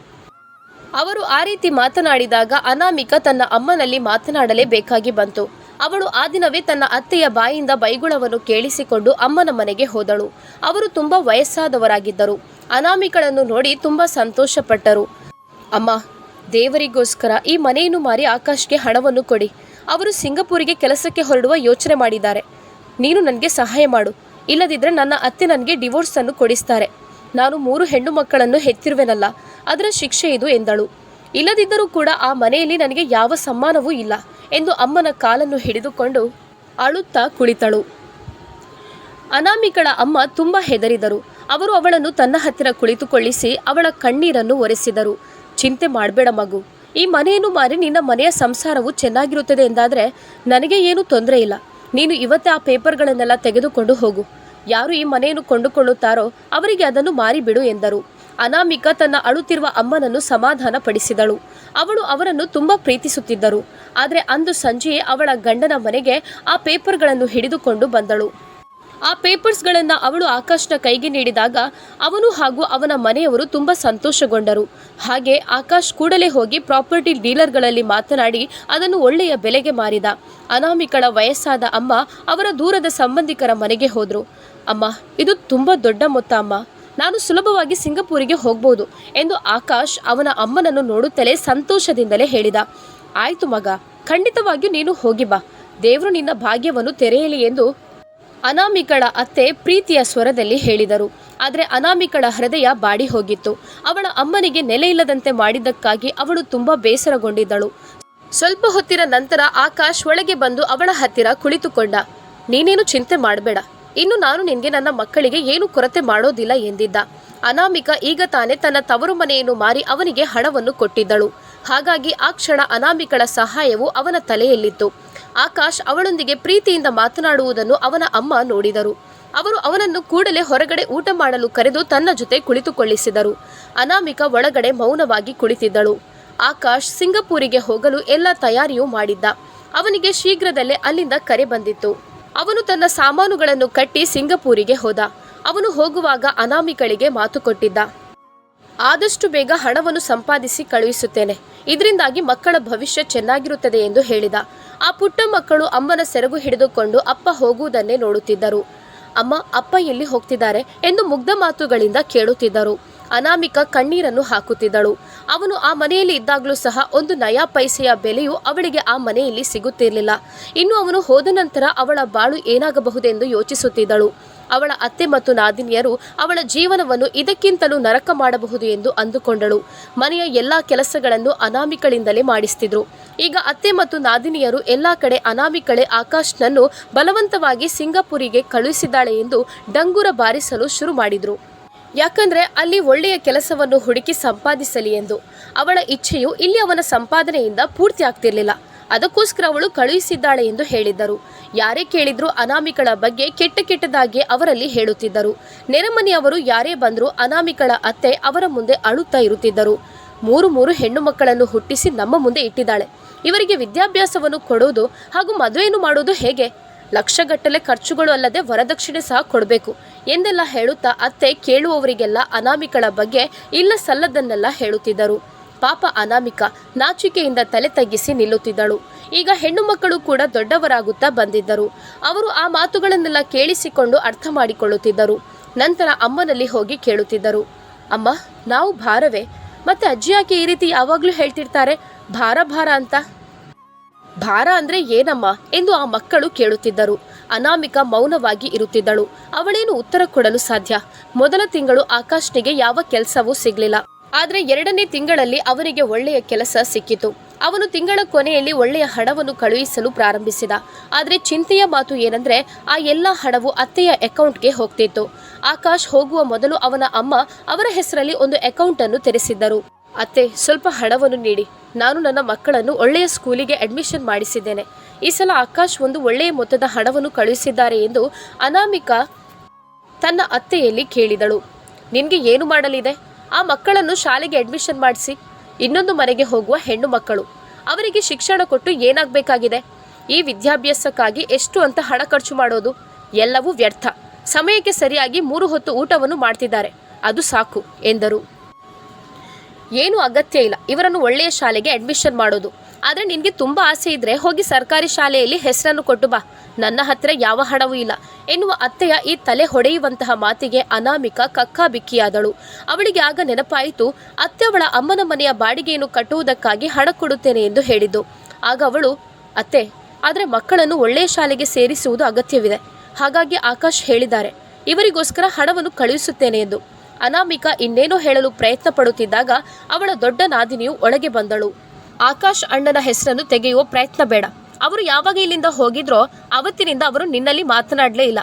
S1: ಅವರು ಆ ರೀತಿ ಮಾತನಾಡಿದಾಗ ಅನಾಮಿಕ ತನ್ನ ಅಮ್ಮನಲ್ಲಿ ಮಾತನಾಡಲೇಬೇಕಾಗಿ ಬಂತು. ಅವಳು ಆ ದಿನವೇ ತನ್ನ ಅತ್ತೆಯ ಬಾಯಿಂದ ಬೈಗುಳವನ್ನು ಕೇಳಿಸಿಕೊಂಡು ಅಮ್ಮನ ಮನೆಗೆ ಹೋದಳು. ಅವರು ತುಂಬಾ ವಯಸ್ಸಾದವರಾಗಿದ್ದರು. ಅನಾಮಿಕಳನ್ನು ನೋಡಿ ತುಂಬಾ ಸಂತೋಷಪಟ್ಟರು. ಅಮ್ಮ, ದೇವರಿಗೋಸ್ಕರ ಈ ಮನೆಯನ್ನು ಮಾರಿ ಆಕಾಶ್ಗೆ ಹಣವನ್ನು ಕೊಡಿ. ಅವರು ಸಿಂಗಪೂರಿಗೆ ಕೆಲಸಕ್ಕೆ ಹೊರಡುವ ಯೋಚನೆ ಮಾಡಿದ್ದಾರೆ. ನೀನು ನನಗೆ ಸಹಾಯ ಮಾಡು. ಇಲ್ಲದಿದ್ದರೆ ನನ್ನ ಅತ್ತೆ ನನಗೆ ಡಿವೋರ್ಸನ್ನು ಕೊಡಿಸ್ತಾರೆ. ನಾನು 3 ಹೆಣ್ಣು ಮಕ್ಕಳನ್ನು ಹೆತ್ತಿರುವೆನಲ್ಲ, ಅದರ ಶಿಕ್ಷೆ ಇದು ಎಂದಳು. ಇಲ್ಲದಿದ್ದರೂ ಕೂಡ ಆ ಮನೆಯಲ್ಲಿ ನನಗೆ ಯಾವ ಸಮ್ಮಾನವೂ ಇಲ್ಲ ಎಂದು ಅಮ್ಮನ ಕಾಲನ್ನು ಹಿಡಿದುಕೊಂಡು ಅಳುತ್ತಾ ಕುಳಿತಳು. ಅನಾಮಿಕಳ ಅಮ್ಮ ತುಂಬ ಹೆದರಿದರು. ಅವರು ಅವಳನ್ನು ತನ್ನ ಹತ್ತಿರ ಕುಳಿತುಕೊಳ್ಳಿಸಿ ಅವಳ ಕಣ್ಣೀರನ್ನು ಒರೆಸಿದರು. ಚಿಂತೆ ಮಾಡಬೇಡ ಮಗು, ಈ ಮನೆಯನ್ನು ಮಾರಿ ನಿನ್ನ ಮನೆಯ ಸಂಸಾರವು ಚೆನ್ನಾಗಿರುತ್ತದೆ ಎಂದಾದರೆ ನನಗೆ ಏನೂ ತೊಂದರೆ ಇಲ್ಲ. ನೀನು ಇವತ್ತೇ ಆ ಪೇಪರ್ಗಳನ್ನೆಲ್ಲ ತೆಗೆದುಕೊಂಡು ಹೋಗು. ಯಾರು ಈ ಮನೆಯನ್ನು ಕೊಂಡುಕೊಳ್ಳುತ್ತಾರೋ ಅವರಿಗೆ ಅದನ್ನು ಮಾರಿಬಿಡು ಎಂದರು. ಅನಾಮಿಕ ತನ್ನ ಅಳುತ್ತಿರುವ ಅಮ್ಮನನ್ನು ಸಮಾಧಾನ ಪಡಿಸಿದಳು. ಅವಳು ಅವರನ್ನು ತುಂಬ ಪ್ರೀತಿಸುತ್ತಿದ್ದರು. ಆದರೆ ಅಂದು ಸಂಜೆಯೇ ಅವಳ ಗಂಡನ ಮನೆಗೆ ಆ ಪೇಪರ್ಗಳನ್ನು ಹಿಡಿದುಕೊಂಡು ಬಂದಳು. ಆ ಪೇಪರ್ಸ್ಗಳನ್ನು ಅವಳು ಆಕಾಶ್ನ ಕೈಗೆ ನೀಡಿದಾಗ ಅವನು ಹಾಗೂ ಅವನ ಮನೆಯವರು ತುಂಬ ಸಂತೋಷಗೊಂಡರು. ಹಾಗೆ ಆಕಾಶ್ ಕೂಡಲೇ ಹೋಗಿ ಪ್ರಾಪರ್ಟಿ ಡೀಲರ್ಗಳಲ್ಲಿ ಮಾತನಾಡಿ ಅದನ್ನು ಒಳ್ಳೆಯ ಬೆಲೆಗೆ ಮಾರಿದ. ಅನಾಮಿಕಳ ವಯಸ್ಸಾದ ಅಮ್ಮ ಅವರ ದೂರದ ಸಂಬಂಧಿಕರ ಮನೆಗೆ ಹೋದರು. ಅಮ್ಮ, ಇದು ತುಂಬ ದೊಡ್ಡ ಮೊತ್ತ ಅಮ್ಮ, ನಾನು ಸುಲಭವಾಗಿ ಸಿಂಗಪೂರಿಗೆ ಹೋಗ್ಬೋದು ಎಂದು ಆಕಾಶ್ ಅವನ ಅಮ್ಮನನ್ನು ನೋಡುತ್ತಲೇ ಸಂತೋಷದಿಂದಲೇ ಹೇಳಿದ. ಆಯ್ತು ಮಗ, ಖಂಡಿತವಾಗಿಯೂ ನೀನು ಹೋಗಿ ಬಾ, ದೇವರು ನಿನ್ನ ಭಾಗ್ಯವನ್ನು ತೆರೆಯಲಿ ಎಂದು ಅನಾಮಿಕಳ ಅತ್ತೆ ಪ್ರೀತಿಯ ಸ್ವರದಲ್ಲಿ ಹೇಳಿದರು. ಆದರೆ ಅನಾಮಿಕಳ ಹೃದಯ ಬಾಡಿ ಹೋಗಿತ್ತು. ಅವಳ ಅಮ್ಮನಿಗೆ ನೆಲೆ ಇಲ್ಲದಂತೆ ಮಾಡಿದ್ದಕ್ಕಾಗಿ ಅವಳು ತುಂಬ ಬೇಸರಗೊಂಡಿದ್ದಳು. ಸ್ವಲ್ಪ ಹೊತ್ತಿನ ನಂತರ ಆಕಾಶ್ ಒಳಗೆ ಬಂದು ಅವಳ ಹತ್ತಿರ ಕುಳಿತುಕೊಂಡ. ನೀನೇನು ಚಿಂತೆ ಮಾಡಬೇಡ, ಇನ್ನು ನಾನು ನಿನಗೆ ನನ್ನ ಮಕ್ಕಳಿಗೆ ಏನು ಕೊರತೆ ಮಾಡೋದಿಲ್ಲ ಎಂದಿದ್ದ. ಅನಾಮಿಕ ಈಗ ತಾನೇ ತನ್ನ ತವರು ಮನೆಯನ್ನು ಮಾರಿ ಅವನಿಗೆ ಹಣವನ್ನು ಕೊಟ್ಟಿದ್ದಳು. ಹಾಗಾಗಿ ಆ ಕ್ಷಣ ಅನಾಮಿಕಳ ಸಹಾಯವು ಅವನ ತಲೆಯಲ್ಲಿತ್ತು. ಆಕಾಶ್ ಅವಳೊಂದಿಗೆ ಪ್ರೀತಿಯಿಂದ ಮಾತನಾಡುವುದನ್ನು ಅವನ ಅಮ್ಮ ನೋಡಿದರು. ಅವರು ಅವನನ್ನು ಕೂಡಲೇ ಹೊರಗಡೆ ಊಟ ಮಾಡಲು ಕರೆದು ತನ್ನ ಜೊತೆ ಕುಳಿತುಕೊಳ್ಳಿಸಿದರು. ಅನಾಮಿಕ ಒಳಗಡೆ ಮೌನವಾಗಿ ಕುಳಿತಿದ್ದಳು. ಆಕಾಶ್ ಸಿಂಗಪೂರಿಗೆ ಹೋಗಲು ಎಲ್ಲ ತಯಾರಿಯೂ ಮಾಡಿದ್ದ. ಅವನಿಗೆ ಶೀಘ್ರದಲ್ಲೇ ಅಲ್ಲಿಂದ ಕರೆ ಬಂದಿತ್ತು. ಅವನು ತನ್ನ ಸಾಮಾನುಗಳನ್ನು ಕಟ್ಟಿ ಸಿಂಗಪೂರಿಗೆ ಹೋದ. ಅವನು ಹೋಗುವಾಗ ಅನಾಮಿಕಳಿಗೆ ಮಾತು ಕೊಟ್ಟಿದ್ದ. ಆದಷ್ಟು ಬೇಗ ಹಣವನ್ನು ಸಂಪಾದಿಸಿ ಕಳುಹಿಸುತ್ತೇನೆ, ಇದರಿಂದಾಗಿ ಮಕ್ಕಳ ಭವಿಷ್ಯ ಚೆನ್ನಾಗಿರುತ್ತದೆ ಎಂದು ಹೇಳಿದ. ಆ ಪುಟ್ಟ ಮಕ್ಕಳು ಅಮ್ಮನ ಸೆರಗು ಹಿಡಿದುಕೊಂಡು ಅಪ್ಪ ಹೋಗುವುದನ್ನೇ ನೋಡುತ್ತಿದ್ದರು. ಅಮ್ಮ, ಅಪ್ಪ ಎಲ್ಲಿ ಹೋಗ್ತಿದ್ದಾರೆ ಎಂದು ಮುಗ್ಧ ಮಾತುಗಳಿಂದ ಕೇಳುತ್ತಿದ್ದರು. ಅನಾಮಿಕ ಕಣ್ಣೀರನ್ನು ಹಾಕುತ್ತಿದ್ದಳು. ಅವನು ಆ ಮನೆಯಲ್ಲಿ ಇದ್ದಾಗಲೂ ಸಹ ಒಂದು ನಯಾ ಪೈಸೆಯ ಬೆಲೆಯು ಅವಳಿಗೆ ಆ ಮನೆಯಲ್ಲಿ ಸಿಗುತ್ತಿರಲಿಲ್ಲ. ಇನ್ನು ಅವನು ಹೋದ ನಂತರ ಅವಳ ಬಾಳು ಏನಾಗಬಹುದೆಂದು ಯೋಚಿಸುತ್ತಿದ್ದಳು. ಅವಳ ಅತ್ತೆ ಮತ್ತು ನಾದಿನಿಯರು ಅವಳ ಜೀವನವನ್ನು ಇದಕ್ಕಿಂತಲೂ ನರಕ ಮಾಡಬಹುದು ಎಂದು ಅಂದುಕೊಂಡಳು. ಮನೆಯ ಎಲ್ಲ ಕೆಲಸಗಳನ್ನು ಅನಾಮಿಕಳಿಂದಲೇ ಮಾಡಿಸ್ತಿದ್ರು. ಈಗ ಅತ್ತೆ ಮತ್ತು ನಾದಿನಿಯರು ಎಲ್ಲ ಕಡೆ ಅನಾಮಿಕಳೆ ಆಕಾಶ್ನನ್ನು ಬಲವಂತವಾಗಿ ಸಿಂಗಪೂರಿಗೆ ಕಳುಹಿಸಿದ್ದಾಳೆ ಎಂದು ಡಂಗೂರ ಬಾರಿಸಲು ಶುರು ಮಾಡಿದ್ರು. ಯಾಕಂದ್ರೆ ಅಲ್ಲಿ ಒಳ್ಳೆಯ ಕೆಲಸವನ್ನು ಹುಡುಕಿ ಸಂಪಾದಿಸಲಿ ಎಂದು. ಅವಳ ಇಚ್ಛೆಯು ಇಲ್ಲಿ ಅವನ ಸಂಪಾದನೆಯಿಂದ ಪೂರ್ತಿ ಆಗ್ತಿರ್ಲಿಲ್ಲ. ಅದಕ್ಕೋಸ್ಕರ ಅವಳು ಕಳುಹಿಸಿದ್ದಾಳೆ ಎಂದು ಹೇಳಿದ್ದರು. ಯಾರೇ ಕೇಳಿದ್ರೂ ಅನಾಮಿಕಳ ಬಗ್ಗೆ ಕೆಟ್ಟದಾಗಿ ಅವರಲ್ಲಿ ಹೇಳುತ್ತಿದ್ದರು. ನೆರೆಮನೆಯವರು ಯಾರೇ ಬಂದರೂ ಅನಾಮಿಕಳ ಅತ್ತೆ ಅವರ ಮುಂದೆ ಅಳುತ್ತಾ ಇರುತ್ತಿದ್ದರು. ಮೂರು ಹೆಣ್ಣು ಮಕ್ಕಳನ್ನು ಹುಟ್ಟಿಸಿ ನಮ್ಮ ಮುಂದೆ ಇಟ್ಟಿದ್ದಾಳೆ. ಇವರಿಗೆ ವಿದ್ಯಾಭ್ಯಾಸವನ್ನು ಕೊಡೋದು ಹಾಗೂ ಮದುವೆಯನ್ನು ಮಾಡೋದು ಹೇಗೆ? ಲಕ್ಷಗಟ್ಟಲೆ ಖರ್ಚುಗಳು ಅಲ್ಲದೆ ವರದಕ್ಷಿಣೆ ಸಹ ಕೊಡಬೇಕು ಎಂದೆಲ್ಲ ಹೇಳುತ್ತಾ ಅತ್ತೆ ಕೇಳುವವರಿಗೆಲ್ಲ ಅನಾಮಿಕಳ ಬಗ್ಗೆ ಇಲ್ಲ ಸಲ್ಲದನ್ನೆಲ್ಲ ಹೇಳುತ್ತಿದ್ದರು. ಪಾಪ ಅನಾಮಿಕ ನಾಚಿಕೆಯಿಂದ ತಲೆ ತಗ್ಗಿಸಿ ನಿಲ್ಲುತ್ತಿದ್ದಳು. ಈಗ ಹೆಣ್ಣು ಮಕ್ಕಳು ಕೂಡ ದೊಡ್ಡವರಾಗುತ್ತಾ ಬಂದಿದ್ದರು. ಅವರು ಆ ಮಾತುಗಳನ್ನೆಲ್ಲ ಕೇಳಿಸಿಕೊಂಡು ಅರ್ಥ ಮಾಡಿಕೊಳ್ಳುತ್ತಿದ್ದರು. ನಂತರ ಅಮ್ಮನಲ್ಲಿ ಹೋಗಿ ಕೇಳುತ್ತಿದ್ದರು. ಅಮ್ಮ, ನಾವು ಭಾರವೇ? ಮತ್ತೆ ಅಜ್ಜಿ ಯಾಕೆ ಈ ರೀತಿ ಯಾವಾಗಲೂ ಹೇಳ್ತಿರ್ತಾರೆ ಭಾರ ಅಂತ? ಭಾರ ಅಂದ್ರೆ ಏನಮ್ಮ ಎಂದು ಆ ಮಕ್ಕಳು ಕೇಳುತ್ತಿದ್ದರು. ಅನಾಮಿಕ ಮೌನವಾಗಿ ಇರುತ್ತಿದ್ದಳು. ಅವಳೇನು ಉತ್ತರ ಕೊಡಲು ಸಾಧ್ಯ? ಮೊದಲ ತಿಂಗಳು ಆಕಾಶ್ನಿಗೆ ಯಾವ ಕೆಲಸವೂ ಸಿಗಲಿಲ್ಲ. ಆದರೆ 2ನೇ ತಿಂಗಳಲ್ಲಿ ಅವನಿಗೆ ಒಳ್ಳೆಯ ಕೆಲಸ ಸಿಕ್ಕಿತು. ಅವನು ತಿಂಗಳ ಕೊನೆಯಲ್ಲಿ ಒಳ್ಳೆಯ ಹಣವನ್ನು ಕಳುಹಿಸಲು ಪ್ರಾರಂಭಿಸಿದ. ಆದರೆ ಚಿಂತೆಯ ಮಾತು ಏನಂದ್ರೆ ಆ ಎಲ್ಲ ಹಣವು ಅತ್ತೆಯ ಅಕೌಂಟ್ಗೆ ಹೋಗ್ತಿತ್ತು. ಆಕಾಶ್ ಹೋಗುವ ಮೊದಲು ಅವನ ಅಮ್ಮ ಅವರ ಹೆಸರಲ್ಲಿ ಒಂದು ಅಕೌಂಟ್ ಅನ್ನು ತೆರೆಸಿದ್ದರು. ಅತ್ತೆ, ಸ್ವಲ್ಪ ಹಣವನ್ನು ನೀಡಿ, ನಾನು ನನ್ನ ಮಕ್ಕಳನ್ನು ಒಳ್ಳೆಯ ಸ್ಕೂಲಿಗೆ ಅಡ್ಮಿಷನ್ ಮಾಡಿಸಿದ್ದೇನೆ. ಈ ಸಲ ಆಕಾಶ್ ಒಂದು ಒಳ್ಳೆಯ ಮೊತ್ತದ ಹಣವನ್ನು ಕಳುಹಿಸಿದ್ದಾರೆ ಎಂದು ಅನಾಮಿಕ ತನ್ನ ಅತ್ತೆಯಲ್ಲಿ ಕೇಳಿದಳು. ನಿನ್ಗೆ ಏನು ಮಾಡಲಿದೆ? ಆ ಮಕ್ಕಳನ್ನು ಶಾಲೆಗೆ ಅಡ್ಮಿಷನ್ ಮಾಡಿಸಿ. ಇನ್ನೊಂದು ಮನೆಗೆ ಹೋಗುವ ಹೆಣ್ಣು ಮಕ್ಕಳು, ಅವರಿಗೆ ಶಿಕ್ಷಣ ಕೊಟ್ಟು ಏನಾಗಬೇಕಾಗಿದೆ? ಈ ವಿದ್ಯಾಭ್ಯಾಸಕ್ಕಾಗಿ ಎಷ್ಟು ಅಂತ ಹಣ ಖರ್ಚು ಮಾಡೋದು? ಎಲ್ಲವೂ ವ್ಯರ್ಥ. ಸಮಯಕ್ಕೆ ಸರಿಯಾಗಿ 3 ಹೊತ್ತು ಊಟವನ್ನು ಮಾಡ್ತಿದ್ದಾರೆ, ಅದು ಸಾಕು ಎಂದರು. ಏನು ಅಗತ್ಯ ಇಲ್ಲ ಇವರನ್ನು ಒಳ್ಳೆಯ ಶಾಲೆಗೆ ಅಡ್ಮಿಷನ್ ಮಾಡೋದು. ಆದರೆ ನಿನಗೆ ತುಂಬ ಆಸೆ ಇದ್ದರೆ ಹೋಗಿ ಸರ್ಕಾರಿ ಶಾಲೆಯಲ್ಲಿ ಹೆಸರನ್ನು ಕೊಟ್ಟು ಬಾ, ನನ್ನ ಹತ್ತಿರ ಯಾವ ಹಣವೂ ಇಲ್ಲ ಎನ್ನುವ ಅತ್ತೆಯ ಈ ತಲೆ ಹೊಡೆಯುವಂತಹ ಮಾತಿಗೆ ಅನಾಮಿಕಾ ಕಕ್ಕಾಬಿಕ್ಕಿಯಾದಳು. ಅವಳಿಗೆ ಆಗ ನೆನಪಾಯಿತು, ಅತ್ತೆ ಅವಳ ಅಮ್ಮನ ಮನೆಯ ಬಾಡಿಗೆಯನ್ನು ಕಟ್ಟುವುದಕ್ಕಾಗಿ ಹಣ ಕೊಡುತ್ತೇನೆ ಎಂದು ಹೇಳಿದ್ದು. ಆಗ ಅವಳು, ಅತ್ತೆ, ಆದರೆ ಮಕ್ಕಳನ್ನು ಒಳ್ಳೆಯ ಶಾಲೆಗೆ ಸೇರಿಸುವುದು ಅಗತ್ಯವಿದೆ, ಹಾಗಾಗಿ ಆಕಾಶ್ ಹೇಳಿದ್ದಾರೆ, ಇವರಿಗೋಸ್ಕರ ಹಣವನ್ನು ಕಳುಹಿಸುತ್ತೇನೆ ಎಂದು. ಅನಾಮಿಕಾ ಇನ್ನೇನೋ ಹೇಳಲು ಪ್ರಯತ್ನ ಪಡುತ್ತಿದ್ದಾಗ ಅವಳ ದೊಡ್ಡ ನಾದಿನಿಯು ಒಳಗೆ ಬಂದಳು. ಆಕಾಶ್ ಅಣ್ಣನ ಹೆಸರನ್ನು ತೆಗೆಯುವ ಪ್ರಯತ್ನ ಬೇಡ. ಅವರು ಯಾವಾಗ ಇಲ್ಲಿಂದ ಹೋಗಿದ್ರೋ ಅವತ್ತಿನಿಂದ ಅವರು ನಿನ್ನಲ್ಲಿ ಮಾತನಾಡಲೇ ಇಲ್ಲ.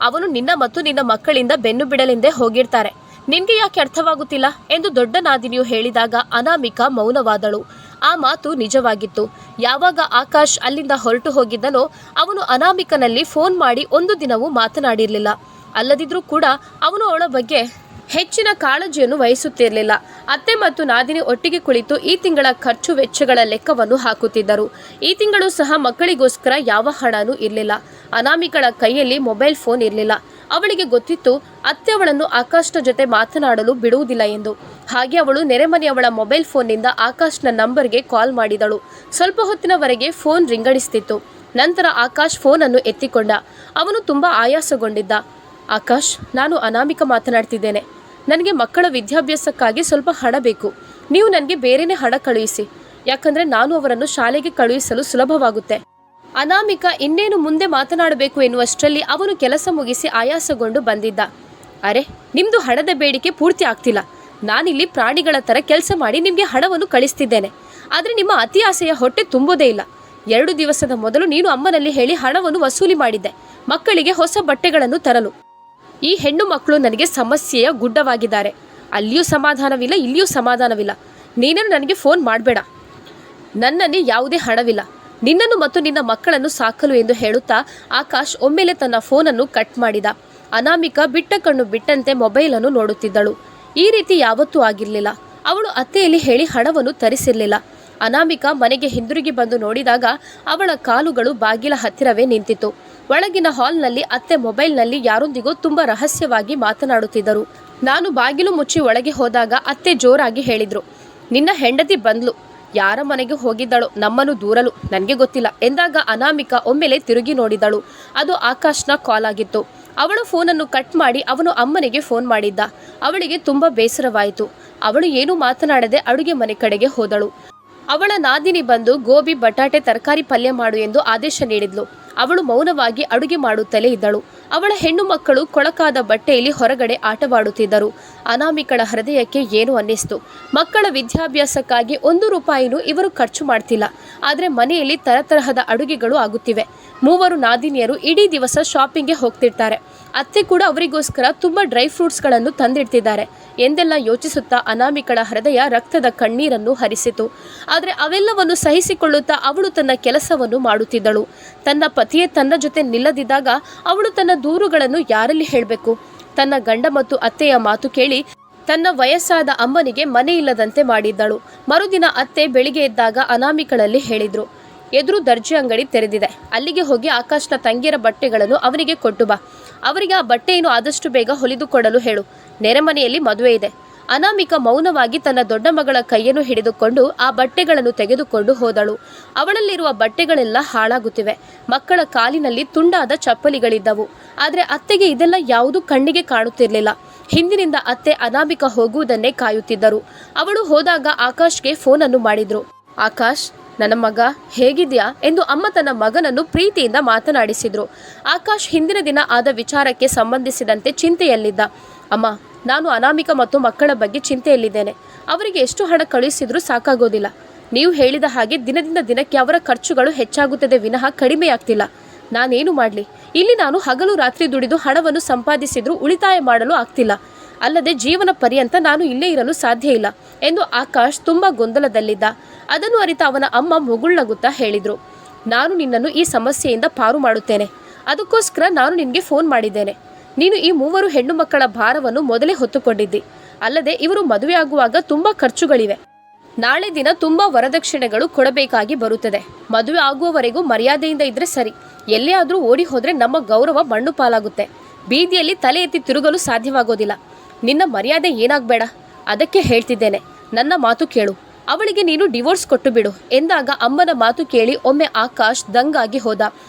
S1: ಅವನು ನಿನ್ನ ಮತ್ತು ನಿನ್ನ ಮಕ್ಕಳಿಂದ ಬೆನ್ನು ಬಿಡಲೆಂದೇ ಹೋಗಿರ್ತಾರೆ. ನಿನ್ಗೆ ಯಾಕೆ ಅರ್ಥವಾಗುತ್ತಿಲ್ಲ ಎಂದು ದೊಡ್ಡ ನಾದಿನಿಯು ಹೇಳಿದಾಗ ಅನಾಮಿಕಾ ಮೌನವಾದಳು. ಆ ಮಾತು ನಿಜವಾಗಿತ್ತು. ಯಾವಾಗ ಆಕಾಶ್ ಅಲ್ಲಿಂದ ಹೊರಟು ಹೋಗಿದ್ದನೋ ಅವನು ಅನಾಮಿಕನಲ್ಲಿ ಫೋನ್ ಮಾಡಿ ಒಂದು ದಿನವೂ ಮಾತನಾಡಿರಲಿಲ್ಲ. ಅಲ್ಲದಿದ್ರೂ ಕೂಡ ಅವನು ಅವಳ ಬಗ್ಗೆ ಹೆಚ್ಚಿನ ಕಾಳಜಿಯನ್ನು ವಹಿಸುತ್ತಿರಲಿಲ್ಲ. ಅತ್ತೆ ಮತ್ತು ನಾದಿನಿ ಒಟ್ಟಿಗೆ ಕುಳಿತು ಈ ತಿಂಗಳ ಖರ್ಚು ವೆಚ್ಚಗಳ ಲೆಕ್ಕವನ್ನು ಹಾಕುತ್ತಿದ್ದರು. ಈ ತಿಂಗಳು ಸಹ ಮಕ್ಕಳಿಗೋಸ್ಕರ ಯಾವ ಹಣನೂ ಇರಲಿಲ್ಲ. ಅನಾಮಿಕಳ ಕೈಯಲ್ಲಿ ಮೊಬೈಲ್ ಫೋನ್ ಇರಲಿಲ್ಲ. ಅವಳಿಗೆ ಗೊತ್ತಿತ್ತು ಅತ್ತೆ ಅವಳನ್ನು ಆಕಾಶ್ನ ಜೊತೆ ಮಾತನಾಡಲು ಬಿಡುವುದಿಲ್ಲ ಎಂದು. ಹಾಗೆ ಅವಳು ನೆರೆಮನೆಯವಳ ಮೊಬೈಲ್ ಫೋನ್ನಿಂದ ಆಕಾಶ್ನ ನಂಬರ್ಗೆ ಕಾಲ್ ಮಾಡಿದಳು. ಸ್ವಲ್ಪ ಹೊತ್ತಿನವರೆಗೆ ಫೋನ್ ರಿಂಗಡಿಸ್ತಿತ್ತು. ನಂತರ ಆಕಾಶ್ ಫೋನನ್ನು ಎತ್ತಿಕೊಂಡ. ಅವನು ತುಂಬ ಆಯಾಸಗೊಂಡಿದ್ದ. ಆಕಾಶ್, ನಾನು ಅನಾಮಿಕಾ ಮಾತನಾಡ್ತಿದ್ದೇನೆ. ನನಗೆ ಮಕ್ಕಳ ವಿದ್ಯಾಭ್ಯಾಸಕ್ಕಾಗಿ ಸ್ವಲ್ಪ ಹಣ ಬೇಕು. ನೀವು ನನಗೆ ಬೇರೆನೇ ಹಣ ಕಳುಹಿಸಿ, ಯಾಕಂದರೆ ನಾನು ಅವರನ್ನು ಶಾಲೆಗೆ ಕಳುಹಿಸಲು ಸುಲಭವಾಗುತ್ತೆ. ಅನಾಮಿಕಾ ಇನ್ನೇನು ಮುಂದೆ ಮಾತನಾಡಬೇಕು ಎನ್ನುವಷ್ಟರಲ್ಲಿ ಅವನು ಕೆಲಸ ಮುಗಿಸಿ ಆಯಾಸಗೊಂಡು ಬಂದಿದ್ದ. ಅರೆ, ನಿಮ್ಮದು ಹಣದ ಬೇಡಿಕೆ ಪೂರ್ತಿ ಆಗ್ತಿಲ್ಲ. ನಾನಿಲ್ಲಿ ಪ್ರಾಣಿಗಳ ಥರ ಕೆಲಸ ಮಾಡಿ ನಿಮಗೆ ಹಣವನ್ನು ಕಳಿಸ್ತಿದ್ದೇನೆ. ಆದರೆ ನಿಮ್ಮ ಅತಿ ಆಸೆಯ ಹೊಟ್ಟೆ ತುಂಬೋದೇ ಇಲ್ಲ. 2 ದಿವಸದ ಮೊದಲು ನೀನು ಅಮ್ಮನಲ್ಲಿ ಹೇಳಿ ಹಣವನ್ನು ವಸೂಲಿ ಮಾಡಿದ್ದೆ, ಮಕ್ಕಳಿಗೆ ಹೊಸ ಬಟ್ಟೆಗಳನ್ನು ತರಲು. ಈ ಹೆಣ್ಣು ಮಕ್ಕಳು ನನಗೆ ಸಮಸ್ಯೆಯ ಗುಡ್ಡವಾಗಿದ್ದಾರೆ. ಅಲ್ಲಿಯೂ ಸಮಾಧಾನವಿಲ್ಲ, ಇಲ್ಲಿಯೂ ಸಮಾಧಾನವಿಲ್ಲ. ನೀನನ್ನು ನನಗೆ ಫೋನ್ ಮಾಡಬೇಡ. ನನ್ನಲ್ಲಿ ಯಾವುದೇ ಹಣವಿಲ್ಲ ನಿನ್ನನ್ನು ಮತ್ತು ನಿನ್ನ ಮಕ್ಕಳನ್ನು ಸಾಕಲು ಎಂದು ಹೇಳುತ್ತಾ ಆಕಾಶ್ ಒಮ್ಮೆಲೆ ತನ್ನ ಫೋನನ್ನು ಕಟ್ ಮಾಡಿದ. ಅನಾಮಿಕಾ ಬಿಟ್ಟ ಕಣ್ಣು ಬಿಟ್ಟಂತೆ ಮೊಬೈಲನ್ನು ನೋಡುತ್ತಿದ್ದಳು. ಈ ರೀತಿ ಯಾವತ್ತೂ ಆಗಿರಲಿಲ್ಲ. ಅವಳು ಅತ್ತೆಯಲ್ಲಿ ಹೇಳಿ ಹಣವನ್ನು ತರಿಸಿರಲಿಲ್ಲ. ಅನಾಮಿಕಾ ಮನೆಗೆ ಹಿಂದಿರುಗಿ ಬಂದು ನೋಡಿದಾಗ ಅವಳ ಕಾಲುಗಳು ಬಾಗಿಲ ಹತ್ತಿರವೇ ನಿಂತಿತ್ತು. ಒಳಗಿನ ಹಾಲ್ನಲ್ಲಿ ಅತ್ತೆ ಮೊಬೈಲ್ನಲ್ಲಿ ಯಾರೊಂದಿಗೋ ತುಂಬ ರಹಸ್ಯವಾಗಿ ಮಾತನಾಡುತ್ತಿದ್ದರು. ನಾನು ಬಾಗಿಲು ಮುಚ್ಚಿ ಒಳಗೆ ಹೋದಾಗ ಅತ್ತೆ ಜೋರಾಗಿ ಹೇಳಿದ್ರು, ನಿನ್ನ ಹೆಂಡತಿ ಬಂದ್ಲು. ಯಾರ ಮನೆಗೆ ಹೋಗಿದ್ದಳು, ನಮ್ಮನ್ನು ದೂರಲು, ನನಗೆ ಗೊತ್ತಿಲ್ಲ ಎಂದಾಗ ಅನಾಮಿಕಾ ಒಮ್ಮೆಲೆ ತಿರುಗಿ ನೋಡಿದಳು. ಅದು ಆಕಾಶ್ನ ಕಾಲ್ ಆಗಿತ್ತು. ಅವಳು ಫೋನನ್ನು ಕಟ್ ಮಾಡಿ ಅವನು ಅಮ್ಮನಿಗೆ ಫೋನ್ ಮಾಡಿದ್ದ. ಅವಳಿಗೆ ತುಂಬ ಬೇಸರವಾಯಿತು. ಅವಳು ಏನೂ ಮಾತನಾಡದೆ ಅಡುಗೆ ಮನೆ ಕಡೆಗೆ ಹೋದಳು. ಅವಳ ನಾದಿನಿ ಬಂದು ಗೋಬಿ ಬಟಾಟೆ ತರಕಾರಿ ಪಲ್ಯ ಮಾಡು ಎಂದು ಆದೇಶ ನೀಡಿದ್ಲು. ಅವಳು ಮೌನವಾಗಿ ಅಡುಗೆ ಮಾಡುತ್ತಲೇ ಇದ್ದಳು. ಅವಳ ಹೆಣ್ಣು ಮಕ್ಕಳು ಕೊಳಕಾದ ಬಟ್ಟೆಯಲ್ಲಿ ಹೊರಗಡೆ ಆಟವಾಡುತ್ತಿದ್ದರು. ಅನಾಮಿಕಳ ಹೃದಯಕ್ಕೆ ಏನು ಅನ್ನಿಸ್ತು. ಮಕ್ಕಳ ವಿದ್ಯಾಭ್ಯಾಸಕ್ಕಾಗಿ 1 ರೂಪಾಯಿನೂ ಇವರು ಖರ್ಚು ಮಾಡ್ತಿಲ್ಲ. ಆದರೆ ಮನೆಯಲ್ಲಿ ತರತರಹದ ಅಡುಗೆಗಳು ಆಗುತ್ತಿವೆ. 3 ನಾದಿನಿಯರು ಇಡೀ ದಿವಸ ಶಾಪಿಂಗ್ಗೆ ಹೋಗ್ತಿರ್ತಾರೆ. ಅತ್ತೆ ಕೂಡ ಅವರಿಗೋಸ್ಕರ ತುಂಬ ಡ್ರೈ ಫ್ರೂಟ್ಸ್ಗಳನ್ನು ತಂದಿಡ್ತಿದ್ದಾರೆ ಎಂದೆಲ್ಲ ಯೋಚಿಸುತ್ತಾ ಅನಾಮಿಕಳ ಹೃದಯ ರಕ್ತದ ಕಣ್ಣೀರನ್ನು ಹರಿಸಿತು. ಆದರೆ ಅವೆಲ್ಲವನ್ನು ಸಹಿಸಿಕೊಳ್ಳುತ್ತಾ ಅವಳು ತನ್ನ ಕೆಲಸವನ್ನು ಮಾಡುತ್ತಿದ್ದಳು. ತನ್ನ ಪತಿಯೇ ತನ್ನ ಜೊತೆ ನಿಲ್ಲದಿದ್ದಾಗ ಅವಳು ತನ್ನ ದೂರುಗಳನ್ನು ಯಾರಲ್ಲಿ ಹೇಳಬೇಕು? ತನ್ನ ಗಂಡ ಮತ್ತು ಅತ್ತೆಯ ಮಾತು ಕೇಳಿ ತನ್ನ ವಯಸ್ಸಾದ ಅಮ್ಮನಿಗೆ ಮನೆ ಇಲ್ಲದಂತೆ ಮಾಡಿದ್ದಳು. ಮರುದಿನ ಅತ್ತೆ ಬೆಳಿಗ್ಗೆ ಎದ್ದಾಗ ಅನಾಮಿಕಳಲ್ಲಿ ಹೇಳಿದ್ರು, ಎದುರು ದರ್ಜಿ ಅಂಗಡಿ ತೆರೆದಿದೆ, ಅಲ್ಲಿಗೆ ಹೋಗಿ ಆಕಾಶ್ನ ತಂಗಿಯರ ಬಟ್ಟೆಗಳನ್ನು ಅವನಿಗೆ ಕೊಟ್ಟು ಬಾ. ಅವರಿಗೆ ಆ ಬಟ್ಟೆಯನ್ನು ಆದಷ್ಟು ಬೇಗ ಹೊಲಿದುಕೊಡಲು ಹೇಳು. ನೆರೆಮನೆಯಲ್ಲಿ ಮದುವೆ ಇದೆ. ಅನಾಮಿಕಾ ಮೌನವಾಗಿ ತನ್ನ ದೊಡ್ಡ ಮಗಳ ಕೈಯನ್ನು ಹಿಡಿದುಕೊಂಡು ಆ ಬಟ್ಟೆಗಳನ್ನು ತೆಗೆದುಕೊಂಡು ಹೋದಳು. ಅವಳಲ್ಲಿರುವ ಬಟ್ಟೆಗಳೆಲ್ಲ ಹಾಳಾಗುತ್ತಿವೆ. ಮಕ್ಕಳ ಕಾಲಿನಲ್ಲಿ ತುಂಡಾದ ಚಪ್ಪಲಿಗಳಿದ್ದವು. ಆದರೆ ಅತ್ತೆಗೆ ಇದೆಲ್ಲ ಯಾವುದೂ ಕಣ್ಣಿಗೆ ಕಾಣುತ್ತಿರಲಿಲ್ಲ. ಹಿಂದಿನಿಂದ ಅತ್ತೆ ಅನಾಮಿಕಾ ಹೋಗುವುದನ್ನೇ ಕಾಯುತ್ತಿದ್ದರು. ಅವಳು ಹೋದಾಗ ಆಕಾಶ್ಗೆ ಫೋನನ್ನು ಮಾಡಿದ್ರು. ಆಕಾಶ್, ನನ್ನ ಮಗ ಹೇಗಿದ್ಯಾ ಎಂದು ಅಮ್ಮ ತನ್ನ ಮಗನನ್ನು ಪ್ರೀತಿಯಿಂದ ಮಾತನಾಡಿಸಿದ್ರು. ಆಕಾಶ್ ಹಿಂದಿನ ದಿನ ಆದ ವಿಚಾರಕ್ಕೆ ಸಂಬಂಧಿಸಿದಂತೆ ಚಿಂತೆಯಲ್ಲಿದ್ದ. ಅಮ್ಮ, ನಾನು ಅನಾಮಿಕಾ ಮತ್ತು ಮಕ್ಕಳ ಬಗ್ಗೆ ಚಿಂತೆಯಲ್ಲಿದ್ದೇನೆ. ಅವರಿಗೆ ಎಷ್ಟು ಹಣ ಕಳುಹಿಸಿದ್ರೂ ಸಾಕಾಗೋದಿಲ್ಲ. ನೀವು ಹೇಳಿದ ಹಾಗೆ ದಿನದಿಂದ ದಿನಕ್ಕೆ ಅವರ ಖರ್ಚುಗಳು ಹೆಚ್ಚಾಗುತ್ತದೆ ವಿನಃ ಕಡಿಮೆಯಾಗ್ತಿಲ್ಲ. ನಾನೇನು ಮಾಡಲಿ? ಇಲ್ಲಿ ನಾನು ಹಗಲು ರಾತ್ರಿ ದುಡಿದು ಹಣವನ್ನು ಸಂಪಾದಿಸಿದ್ರೂ ಉಳಿತಾಯ ಮಾಡಲು ಆಗ್ತಿಲ್ಲ. ಅಲ್ಲದೆ ಜೀವನ ಪರ್ಯಂತ ನಾನು ಇಲ್ಲೇ ಇರಲು ಸಾಧ್ಯ ಇಲ್ಲ ಎಂದು ಆಕಾಶ್ ತುಂಬ ಗೊಂದಲದಲ್ಲಿದ್ದ. ಅದನ್ನು ಅರಿತ ಅವನ ಅಮ್ಮ ಮುಗುಳ್ನಗುತ್ತಾ ಹೇಳಿದ್ರು, ನಾನು ನಿನ್ನನ್ನು ಈ ಸಮಸ್ಯೆಯಿಂದ ಪಾರು ಮಾಡುತ್ತೇನೆ. ಅದಕ್ಕೋಸ್ಕರ ನಾನು ನಿನಗೆ ಫೋನ್ ಮಾಡಿದ್ದೇನೆ. ನೀನು ಈ 3 ಹೆಣ್ಣು ಮಕ್ಕಳ ಭಾರವನ್ನು ಮೊದಲೇ ಹೊತ್ತುಕೊಂಡಿದ್ದಿ. ಅಲ್ಲದೆ ಇವರು ಮದುವೆಯಾಗುವಾಗ ತುಂಬ ಖರ್ಚುಗಳಿವೆ. ನಾಳೆ ದಿನ ತುಂಬ ವರದಕ್ಷಿಣೆಗಳು ಕೊಡಬೇಕಾಗಿ ಬರುತ್ತದೆ. ಮದುವೆ ಆಗುವವರೆಗೂ ಮರ್ಯಾದೆಯಿಂದ ಇದ್ರೆ ಸರಿ. ಎಲ್ಲೇ ಆದರೂ ಓಡಿ ಹೋದರೆ ನಮ್ಮ ಗೌರವ ಮಣ್ಣು ಪಾಲಾಗುತ್ತೆ. ಬೀದಿಯಲ್ಲಿ ತಲೆ ಎತ್ತಿ ತಿರುಗಲು ಸಾಧ್ಯವಾಗೋದಿಲ್ಲ. ನಿನ್ನ ಮರ್ಯಾದೆ ಏನಾಗಬೇಡ, ಅದಕ್ಕೆ ಹೇಳ್ತಿದ್ದೇನೆ. ನನ್ನ ಮಾತು ಕೇಳು, ಅವಳಿಗೆ ನೀನು ಡಿವೋರ್ಸ್ ಕೊಟ್ಟು ಬಿಡು ಎಂದಾಗ ಅಮ್ಮನ ಮಾತು ಕೇಳಿ ಒಮ್ಮೆ ಆಕಾಶ್ ದಂಗಾಗಿ ಹೋದ.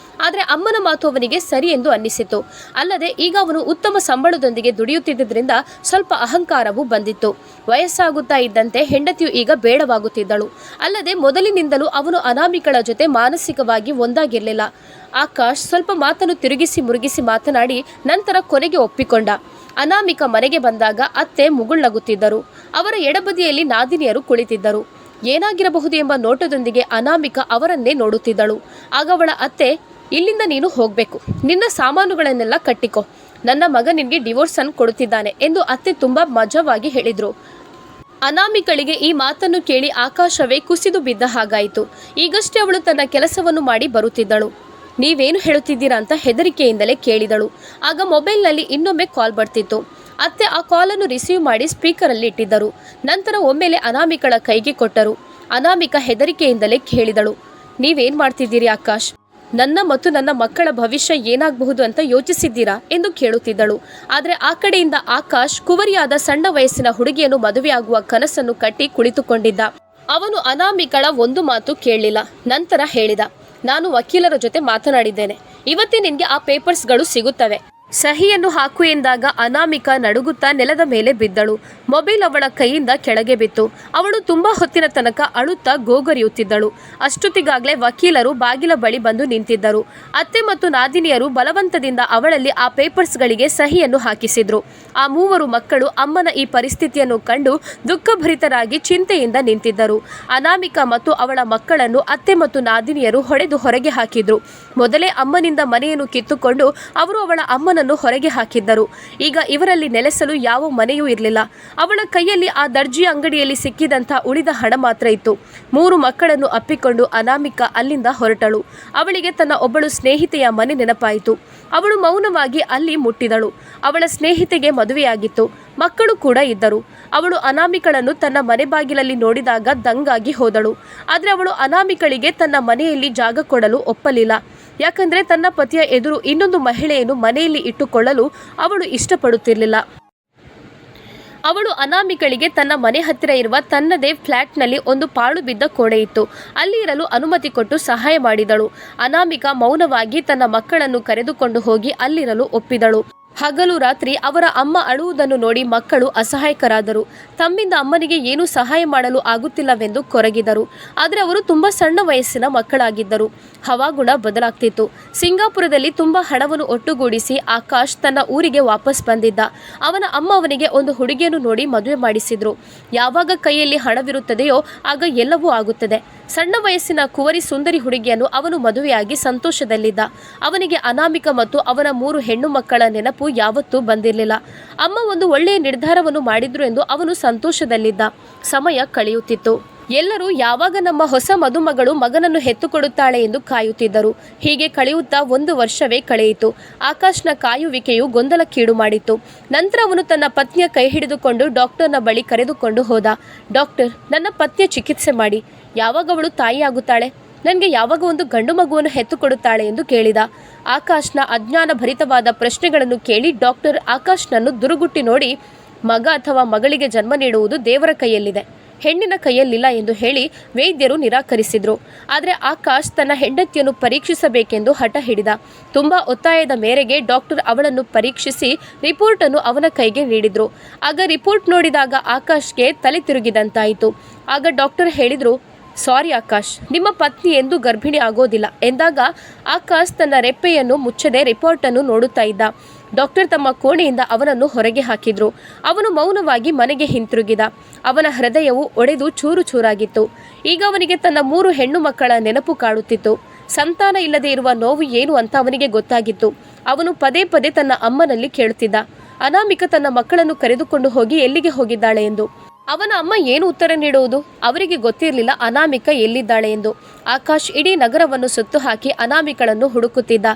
S1: ಆದರೆ ಅಮ್ಮನ ಮಾತು ಅವನಿಗೆ ಸರಿ ಎಂದು ಅನ್ನಿಸಿತು. ಅಲ್ಲದೆ ಈಗ ಅವನು ಉತ್ತಮ ಸಂಬಳದೊಂದಿಗೆ ದುಡಿಯುತ್ತಿದ್ದರಿಂದ ಸ್ವಲ್ಪ ಅಹಂಕಾರವೂ ಬಂದಿತ್ತು. ವಯಸ್ಸಾಗುತ್ತಾ ಇದ್ದಂತೆ ಹೆಂಡತಿಯು ಈಗ ಬೇಡವಾಗುತ್ತಿದ್ದಳು. ಅಲ್ಲದೆ ಮೊದಲಿನಿಂದಲೂ ಅವನು ಅನಾಮಿಕಳ ಜೊತೆ ಮಾನಸಿಕವಾಗಿ ಒಂದಾಗಿರಲಿಲ್ಲ. ಆಕಾಶ್ ಸ್ವಲ್ಪ ಮಾತನ್ನು ತಿರುಗಿಸಿ ಮುರುಗಿಸಿ ಮಾತನಾಡಿ ನಂತರ ಕೊನೆಗೆ ಒಪ್ಪಿಕೊಂಡ. ಅನಾಮಿಕ ಮನೆಗೆ ಬಂದಾಗ ಅತ್ತೆ ಮುಗುಳ್ನಗುತ್ತಿದ್ದರು. ಅವರ ಎಡಬದಿಯಲ್ಲಿ ನಾದಿನಿಯರು ಕುಳಿತಿದ್ದರು. ಏನಾಗಿರಬಹುದು ಎಂಬ ನೋಟದೊಂದಿಗೆ ಅನಾಮಿಕ ಅವರನ್ನೇ ನೋಡುತ್ತಿದ್ದಳು. ಆಗ ಅವಳ ಅತ್ತೆ, ಇಲ್ಲಿಂದ ನೀನು ಹೋಗಬೇಕು, ನಿನ್ನ ಸಾಮಾನುಗಳನ್ನೆಲ್ಲ ಕಟ್ಟಿಕೊ, ನನ್ನ ಮಗ ನಿನಗೆ ಡಿವೋರ್ಸ್ ಅನ್ನು ಕೊಡುತ್ತಿದ್ದಾನೆ ಎಂದು ಅತ್ತೆ ತುಂಬ ಮಜವಾಗಿ ಹೇಳಿದರು. ಅನಾಮಿಕಳಿಗೆ ಈ ಮಾತನ್ನು ಕೇಳಿ ಆಕಾಶವೇ ಕುಸಿದು ಬಿದ್ದ ಹಾಗಾಯಿತು. ಈಗಷ್ಟೇ ಅವಳು ತನ್ನ ಕೆಲಸವನ್ನು ಮಾಡಿ ಬರುತ್ತಿದ್ದಳು. ನೀವೇನು ಹೇಳುತ್ತಿದ್ದೀರಾ ಅಂತ ಹೆದರಿಕೆಯಿಂದಲೇ ಕೇಳಿದಳು. ಆಗ ಮೊಬೈಲ್ನಲ್ಲಿ ಇನ್ನೊಮ್ಮೆ ಕಾಲ್ ಬರ್ತಿತ್ತು. ಅತ್ತೆ ಆ ಕಾಲನ್ನು ರಿಸೀವ್ ಮಾಡಿ ಸ್ಪೀಕರಲ್ಲಿ ಇಟ್ಟಿದ್ದರು. ನಂತರ ಒಮ್ಮೆಲೆ ಅನಾಮಿಕಳ ಕೈಗೆ ಕೊಟ್ಟರು. ಅನಾಮಿಕ ಹೆದರಿಕೆಯಿಂದಲೇ ಕೇಳಿದಳು, ನೀವೇನು ಮಾಡ್ತಿದ್ದೀರಿ ಆಕಾಶ್? ನನ್ನ ಮತ್ತು ನನ್ನ ಮಕ್ಕಳ ಭವಿಷ್ಯ ಏನಾಗಬಹುದು ಅಂತ ಯೋಚಿಸಿದ್ದೀರಾ ಎಂದು ಕೇಳುತ್ತಿದ್ದಳು. ಆದರೆ ಆ ಕಡೆಯಿಂದ ಆಕಾಶ್ ಕುವರಿಯಾದ ಸಣ್ಣ ವಯಸ್ಸಿನ ಹುಡುಗಿಯನ್ನು ಮದುವೆಯಾಗುವ ಕನಸನ್ನು ಕಟ್ಟಿ ಕುಳಿತುಕೊಂಡಿದ್ದ. ಅವನು ಅನಾಮಿಕಳ ಒಂದು ಮಾತು ಕೇಳಲಿಲ್ಲ. ನಂತರ ಹೇಳಿದ, ನಾನು ವಕೀಲರ ಜೊತೆ ಮಾತನಾಡಿದ್ದೇನೆ, ಇವತ್ತೇ ನಿನಗೆ ಆ ಪೇಪರ್ಸ್ಗಳು ಸಿಗುತ್ತವೆ, ಸಹಿಯನ್ನು ಹಾಕು ಎಂದಾಗ ಅನಾಮಿಕ ನಡುಗುತ್ತಾ ನೆಲದ ಮೇಲೆ ಬಿದ್ದಳು. ಮೊಬೈಲ್ ಅವಳ ಕೈಯಿಂದ ಕೆಳಗೆ ಬಿತ್ತು. ಅವಳು ತುಂಬಾ ಹೊತ್ತಿನ ತನಕ ಅಳುತ್ತಾ ಗೋಗರಿಯುತ್ತಿದ್ದಳು. ಅಷ್ಟೊತ್ತಿಗಾಗಲೇ ವಕೀಲರು ಬಾಗಿಲ ಬಳಿ ಬಂದು ನಿಂತಿದ್ದರು. ಅತ್ತೆ ಮತ್ತು ನಾದಿನಿಯರು ಬಲವಂತದಿಂದ ಅವಳಲ್ಲಿ ಆ ಪೇಪರ್ಸ್ಗಳಿಗೆ ಸಹಿಯನ್ನು ಹಾಕಿಸಿದ್ರು. ಆ ಮೂವರು ಮಕ್ಕಳು ಅಮ್ಮನ ಈ ಪರಿಸ್ಥಿತಿಯನ್ನು ಕಂಡು ದುಃಖಭರಿತರಾಗಿ ಚಿಂತೆಯಿಂದ ನಿಂತಿದ್ದರು. ಅನಾಮಿಕ ಮತ್ತು ಅವಳ ಮಕ್ಕಳನ್ನು ಅತ್ತೆ ಮತ್ತು ನಾದಿನಿಯರು ಹೊಡೆದು ಹೊರಗೆ ಹಾಕಿದ್ರು. ಮೊದಲೇ ಅಮ್ಮನಿಂದ ಮನೆಯನ್ನು ಕಿತ್ತುಕೊಂಡು ಅವರು ಅವಳ ಅಮ್ಮನನ್ನು ಹೊರಗೆ ಹಾಕಿದ್ದರು. ಈಗ ಇವರಲ್ಲಿ ನೆಲೆಸಲು ಯಾವ ಮನೆಯೂ ಇರಲಿಲ್ಲ. ಅವಳ ಕೈಯಲ್ಲಿ ಆ ದರ್ಜಿ ಅಂಗಡಿಯಲ್ಲಿ ಸಿಕ್ಕಿದಂಥ ಉಳಿದ ಹಣ ಮಾತ್ರ ಇತ್ತು. 3 ಮಕ್ಕಳನ್ನು ಅಪ್ಪಿಕೊಂಡು ಅನಾಮಿಕ ಅಲ್ಲಿಂದ ಹೊರಟಳು. ಅವಳಿಗೆ ತನ್ನ ಒಬ್ಬಳು ಸ್ನೇಹಿತೆಯ ಮನೆ ನೆನಪಾಯಿತು. ಅವಳು ಮೌನವಾಗಿ ಅಲ್ಲಿ ಮುಟ್ಟಿದಳು. ಅವಳ ಸ್ನೇಹಿತೆಗೆ ಮದುವೆಯಾಗಿತ್ತು, ಮಕ್ಕಳು ಕೂಡ ಇದ್ದರು. ಅವಳು ಅನಾಮಿಕಳನ್ನು ತನ್ನ ಮನೆ ಬಾಗಿಲಲ್ಲಿ ನೋಡಿದಾಗ ದಂಗಾಗಿ ಹೋದಳು. ಆದರೆ ಅವಳು ಅನಾಮಿಕಳಿಗೆ ತನ್ನ ಮನೆಯಲ್ಲಿ ಜಾಗ ಕೊಡಲು ಒಪ್ಪಲಿಲ್ಲ. ಯಾಕಂದರೆ ತನ್ನ ಪತಿಯ ಎದುರು ಇನ್ನೊಂದು ಮಹಿಳೆಯನ್ನು ಮನೆಯಲ್ಲಿ ಇಟ್ಟುಕೊಳ್ಳಲು ಅವಳು ಇಷ್ಟಪಡುತ್ತಿರಲಿಲ್ಲ. ಅವಳು ಅನಾಮಿಕಳಿಗೆ ತನ್ನ ಮನೆ ಹತ್ತಿರ ಇರುವ ತನ್ನದೇ ಫ್ಲ್ಯಾಟ್ನಲ್ಲಿ ಒಂದು ಪಾಳು ಬಿದ್ದ ಕೋಣೆ ಇತ್ತು, ಅಲ್ಲಿ ಇರಲು ಅನುಮತಿ ಕೊಟ್ಟು ಸಹಾಯ ಮಾಡಿದಳು. ಅನಾಮಿಕ ಮೌನವಾಗಿ ತನ್ನ ಮಕ್ಕಳನ್ನು ಕರೆದುಕೊಂಡು ಹೋಗಿ ಅಲ್ಲಿರಲು ಒಪ್ಪಿದಳು. ಹಗಲು ರಾತ್ರಿ ಅವರ ಅಮ್ಮ ಅಳುವುದನ್ನು ನೋಡಿ ಮಕ್ಕಳು ಅಸಹಾಯಕರಾದರು. ತಮ್ಮಿಂದ ಅಮ್ಮನಿಗೆ ಏನೂ ಸಹಾಯ ಮಾಡಲು ಆಗುತ್ತಿಲ್ಲವೆಂದು ಕೊರಗಿದರು. ಆದರೆ ಅವರು ತುಂಬ ಸಣ್ಣ ವಯಸ್ಸಿನ ಮಕ್ಕಳಾಗಿದ್ದರು. ಹವಾಗುಣ ಬದಲಾಗ್ತಿತ್ತು. ಸಿಂಗಾಪುರದಲ್ಲಿ ತುಂಬ ಹಣವನ್ನು ಒಟ್ಟುಗೂಡಿಸಿ ಆಕಾಶ್ ತನ್ನ ಊರಿಗೆ ವಾಪಸ್ ಬಂದಿದ್ದ. ಅವನ ಅಮ್ಮ ಅವನಿಗೆ ಒಂದು ಹುಡುಗಿಯನ್ನು ನೋಡಿ ಮದುವೆ ಮಾಡಿಸಿದ್ರು. ಯಾವಾಗ ಕೈಯಲ್ಲಿ ಹಣವಿರುತ್ತದೆಯೋ ಆಗ ಎಲ್ಲವೂ ಆಗುತ್ತದೆ. ಸಣ್ಣ ವಯಸ್ಸಿನ ಕುವರಿ ಸುಂದರಿ ಹುಡುಗಿಯನ್ನು ಅವನು ಮದುವೆಯಾಗಿ ಸಂತೋಷದಲ್ಲಿದ್ದ. ಅವನಿಗೆ ಅನಾಮಿಕ ಮತ್ತು ಅವನ 3 ಹೆಣ್ಣು ಮಕ್ಕಳ ನೆನಪು ಯಾವತ್ತೂ ಬಂದಿರಲಿಲ್ಲ. ಅಮ್ಮ ಒಂದು ಒಳ್ಳೆಯ ನಿರ್ಧಾರವನ್ನು ಮಾಡಿದ್ರು ಎಂದು ಅವನು ಸಂತೋಷದಲ್ಲಿದ್ದ. ಸಮಯ ಕಳೆಯುತ್ತಿತ್ತು. ಎಲ್ಲರೂ ಯಾವಾಗ ನಮ್ಮ ಹೊಸ ಮದುಮಗಳು ಮಗನನ್ನು ಹೆತ್ತುಕೊಡುತ್ತಾಳೆ ಎಂದು ಕಾಯುತ್ತಿದ್ದರು. ಹೀಗೆ ಕಳೆಯುತ್ತಾ 1 ವರ್ಷವೇ ಕಳೆಯಿತು. ಆಕಾಶ್ನ ಕಾಯುವಿಕೆಯು ಗೊಂದಲಕ್ಕೀಡು ಮಾಡಿತ್ತು. ನಂತರ ಅವನು ತನ್ನ ಪತ್ನಿಯ ಕೈ ಹಿಡಿದುಕೊಂಡು ಡಾಕ್ಟರ್ನ ಬಳಿ ಕರೆದುಕೊಂಡು ಹೋದ. ಡಾಕ್ಟರ್, ನನ್ನ ಪತ್ನಿಯ ಚಿಕಿತ್ಸೆ ಮಾಡಿ, ಯಾವಾಗ ಅವಳು ತಾಯಿಯಾಗುತ್ತಾಳೆ, ನನಗೆ ಯಾವಾಗ ಒಂದು ಗಂಡು ಮಗುವನ್ನು ಹೆತ್ತುಕೊಡುತ್ತಾಳೆ ಎಂದು ಕೇಳಿದ. ಆಕಾಶ್ನ ಅಜ್ಞಾನ ಭರಿತವಾದ ಪ್ರಶ್ನೆಗಳನ್ನು ಕೇಳಿ ಡಾಕ್ಟರ್ ಆಕಾಶ್ನನ್ನು ದುರುಗುಟ್ಟಿ ನೋಡಿ, ಮಗ ಅಥವಾ ಮಗಳಿಗೆ ಜನ್ಮ ನೀಡುವುದು ದೇವರ ಕೈಯಲ್ಲಿದೆ, ಹೆಣ್ಣಿನ ಕೈಯಲ್ಲಿಲ್ಲ ಎಂದು ಹೇಳಿ ವೈದ್ಯರು ನಿರಾಕರಿಸಿದ್ರು. ಆದರೆ ಆಕಾಶ್ ತನ್ನ ಹೆಂಡತಿಯನ್ನು ಪರೀಕ್ಷಿಸಬೇಕೆಂದು ಹಠ ಹಿಡಿದ. ತುಂಬಾ ಒತ್ತಾಯದ ಮೇರೆಗೆ ಡಾಕ್ಟರ್ ಅವಳನ್ನು ಪರೀಕ್ಷಿಸಿ ರಿಪೋರ್ಟನ್ನು ಅವನ ಕೈಗೆ ನೀಡಿದ್ರು. ಆಗ ರಿಪೋರ್ಟ್ ನೋಡಿದಾಗ ಆಕಾಶ್ಗೆ ತಲೆ ತಿರುಗಿದಂತಾಯಿತು. ಆಗ ಡಾಕ್ಟರ್ ಹೇಳಿದ್ರು, ಸಾರಿ ಆಕಾಶ್, ನಿಮ್ಮ ಪತ್ನಿ ಎಂದೂ ಗರ್ಭಿಣಿ ಆಗೋದಿಲ್ಲ ಎಂದಾಗ ಆಕಾಶ್ ತನ್ನ ರೆಪ್ಪೆಯನ್ನು ಮುಚ್ಚದೆ ರಿಪೋರ್ಟನ್ನು ನೋಡುತ್ತಾ ಇದ್ದ. ಡಾಕ್ಟರ್ ತಮ್ಮ ಕೋಣೆಯಿಂದ ಅವನನ್ನು ಹೊರಗೆ ಹಾಕಿದ್ರು. ಅವನು ಮೌನವಾಗಿ ಮನೆಗೆ ಹಿಂತಿರುಗಿದ. ಅವನ ಹೃದಯವು ಒಡೆದು ಚೂರು ಚೂರಾಗಿತ್ತು. ಈಗ ಅವನಿಗೆ ತನ್ನ 3 ಹೆಣ್ಣು ಮಕ್ಕಳ ನೆನಪು ಕಾಡುತ್ತಿತ್ತು. ಸಂತಾನ ಇಲ್ಲದೆ ಇರುವ ನೋವು ಏನು ಅಂತ ಅವನಿಗೆ ಗೊತ್ತಾಗಿತ್ತು. ಅವನು ಪದೇ ಪದೇ ತನ್ನ ಅಮ್ಮನಲ್ಲಿ ಕೇಳುತ್ತಿದ್ದ, ಅನಾಮಿಕ ತನ್ನ ಮಕ್ಕಳನ್ನು ಕರೆದುಕೊಂಡು ಹೋಗಿ ಎಲ್ಲಿಗೆ ಹೋಗಿದ್ದಾಳೆ ಎಂದು. ಅವನ ಅಮ್ಮ ಏನು ಉತ್ತರ ನೀಡುವುದು? ಅವರಿಗೆ ಗೊತ್ತಿರಲಿಲ್ಲ ಅನಾಮಿಕ ಎಲ್ಲಿದ್ದಾಳೆ ಎಂದು. ಆಕಾಶ್ ಇಡೀ ನಗರವನ್ನು ಸುತ್ತು ಹಾಕಿ ಅನಾಮಿಕಳನ್ನು ಹುಡುಕುತ್ತಿದ್ದ.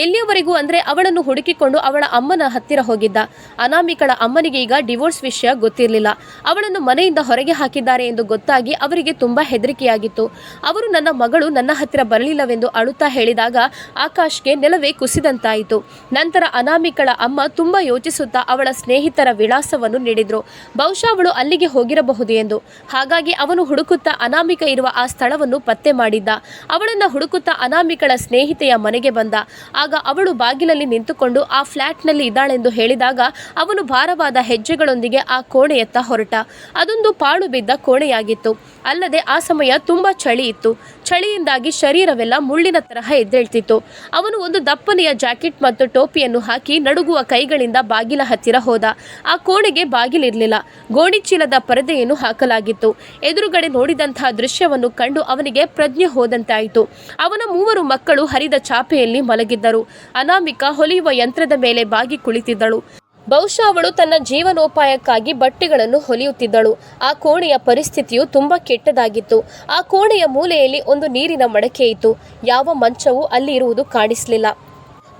S1: ಎಲ್ಲಿಯವರೆಗೂ ಅಂದರೆ ಅವಳನ್ನು ಹುಡುಕಿಕೊಂಡು ಅವಳ ಅಮ್ಮನ ಹತ್ತಿರ ಹೋಗಿದ್ದ. ಅನಾಮಿಕಳ ಅಮ್ಮನಿಗೆ ಈಗ ಡಿವೋರ್ಸ್ ವಿಷಯ ಗೊತ್ತಿರಲಿಲ್ಲ. ಅವಳನ್ನು ಮನೆಯಿಂದ ಹೊರಗೆ ಹಾಕಿದ್ದಾರೆ ಎಂದು ಗೊತ್ತಾಗಿ ಅವರಿಗೆ ತುಂಬಾ ಹೆದರಿಕೆಯಾಗಿತ್ತು. ಅವರು ನನ್ನ ಮಗಳು ನನ್ನ ಹತ್ತಿರ ಬರಲಿಲ್ಲವೆಂದು ಅಳುತ್ತಾ ಹೇಳಿದಾಗ ಆಕಾಶ್ಗೆ ನೆಲವೇ ಕುಸಿದಂತಾಯಿತು. ನಂತರ ಅನಾಮಿಕಳ ಅಮ್ಮ ತುಂಬಾ ಯೋಚಿಸುತ್ತಾ ಅವಳ ಸ್ನೇಹಿತರ ವಿಳಾಸವನ್ನು ನೀಡಿದ್ರು. ಬಹುಶಃ ಅವಳು ಅಲ್ಲಿಗೆ ಹೋಗಿರಬಹುದು ಎಂದು. ಹಾಗಾಗಿ ಅವನು ಹುಡುಕುತ್ತಾ ಅನಾಮಿಕ ಇರುವ ಆ ಸ್ಥಳವನ್ನು ಪತ್ತೆ ಮಾಡಿದ್ದ. ಅವಳನ್ನು ಹುಡುಕುತ್ತಾ ಅನಾಮಿಕಳ ಸ್ನೇಹಿತೆಯ ಮನೆಗೆ ಬಂದ. ಆಗ ಅವಳು ಬಾಗಿಲಲ್ಲಿ ನಿಂತುಕೊಂಡು ಆ ಫ್ಲಾಟ್ನಲ್ಲಿ ಇದ್ದಾಳೆಂದು ಹೇಳಿದಾಗ ಅವನು ಭಾರವಾದ ಹೆಜ್ಜೆಗಳೊಂದಿಗೆ ಆ ಕೋಣೆಯತ್ತ ಹೊರಟ. ಅದೊಂದು ಪಾಳು ಬಿದ್ದ ಕೋಣೆಯಾಗಿತ್ತು. ಅಲ್ಲದೆ ಆ ಸಮಯ ತುಂಬಾ ಚಳಿ ಇತ್ತು. ಚಳಿಯಿಂದಾಗಿ ಶರೀರವೆಲ್ಲ ಮುಳ್ಳಿನ ತರಹ ಎದ್ದೇಳ್ತಿತ್ತು. ಅವನು ಒಂದು ದಪ್ಪನೆಯ ಜಾಕೆಟ್ ಮತ್ತು ಟೋಪಿಯನ್ನು ಹಾಕಿ ನಡುಗುವ ಕೈಗಳಿಂದ ಬಾಗಿಲ ಹತ್ತಿರ ಹೋದ. ಆ ಕೋಣೆಗೆ ಬಾಗಿಲಿರಲಿಲ್ಲ. ಗೋಣಿಚೀಲದ ಪರದೆಯನ್ನು ಹಾಕಲಾಗಿತ್ತು. ಎದುರುಗಡೆ ನೋಡಿದಂತಹ ದೃಶ್ಯವನ್ನು ಕಂಡು ಅವನಿಗೆ ಪ್ರಜ್ಞೆ ಹೋದಂತಾಯಿತು. ಅವನ 3 ಮಕ್ಕಳು ಹರಿದ ಚಾಪೆಯಲ್ಲಿ ಮಲಗಿದ್ದರು. ಅನಾಮಿಕ ಹೊಲಿಯುವ ಯಂತ್ರದ ಮೇಲೆ ಬಾಗಿ ಕುಳಿತಿದ್ದಳು. ಬಹುಶಃ ಅವಳು ತನ್ನ ಜೀವನೋಪಾಯಕ್ಕಾಗಿ ಬಟ್ಟೆಗಳನ್ನು ಹೊಲಿಯುತ್ತಿದ್ದಳು. ಆ ಕೋಣೆಯ ಪರಿಸ್ಥಿತಿಯು ತುಂಬಾ ಕೆಟ್ಟದಾಗಿತ್ತು. ಆ ಕೋಣೆಯ ಮೂಲೆಯಲ್ಲಿ ಒಂದು ನೀರಿನ ಮಡಕೆ ಇತ್ತು. ಯಾವ ಮಂಚವೂ ಅಲ್ಲಿ ಇರುವುದು ಕಾಣಿಸಲಿಲ್ಲ.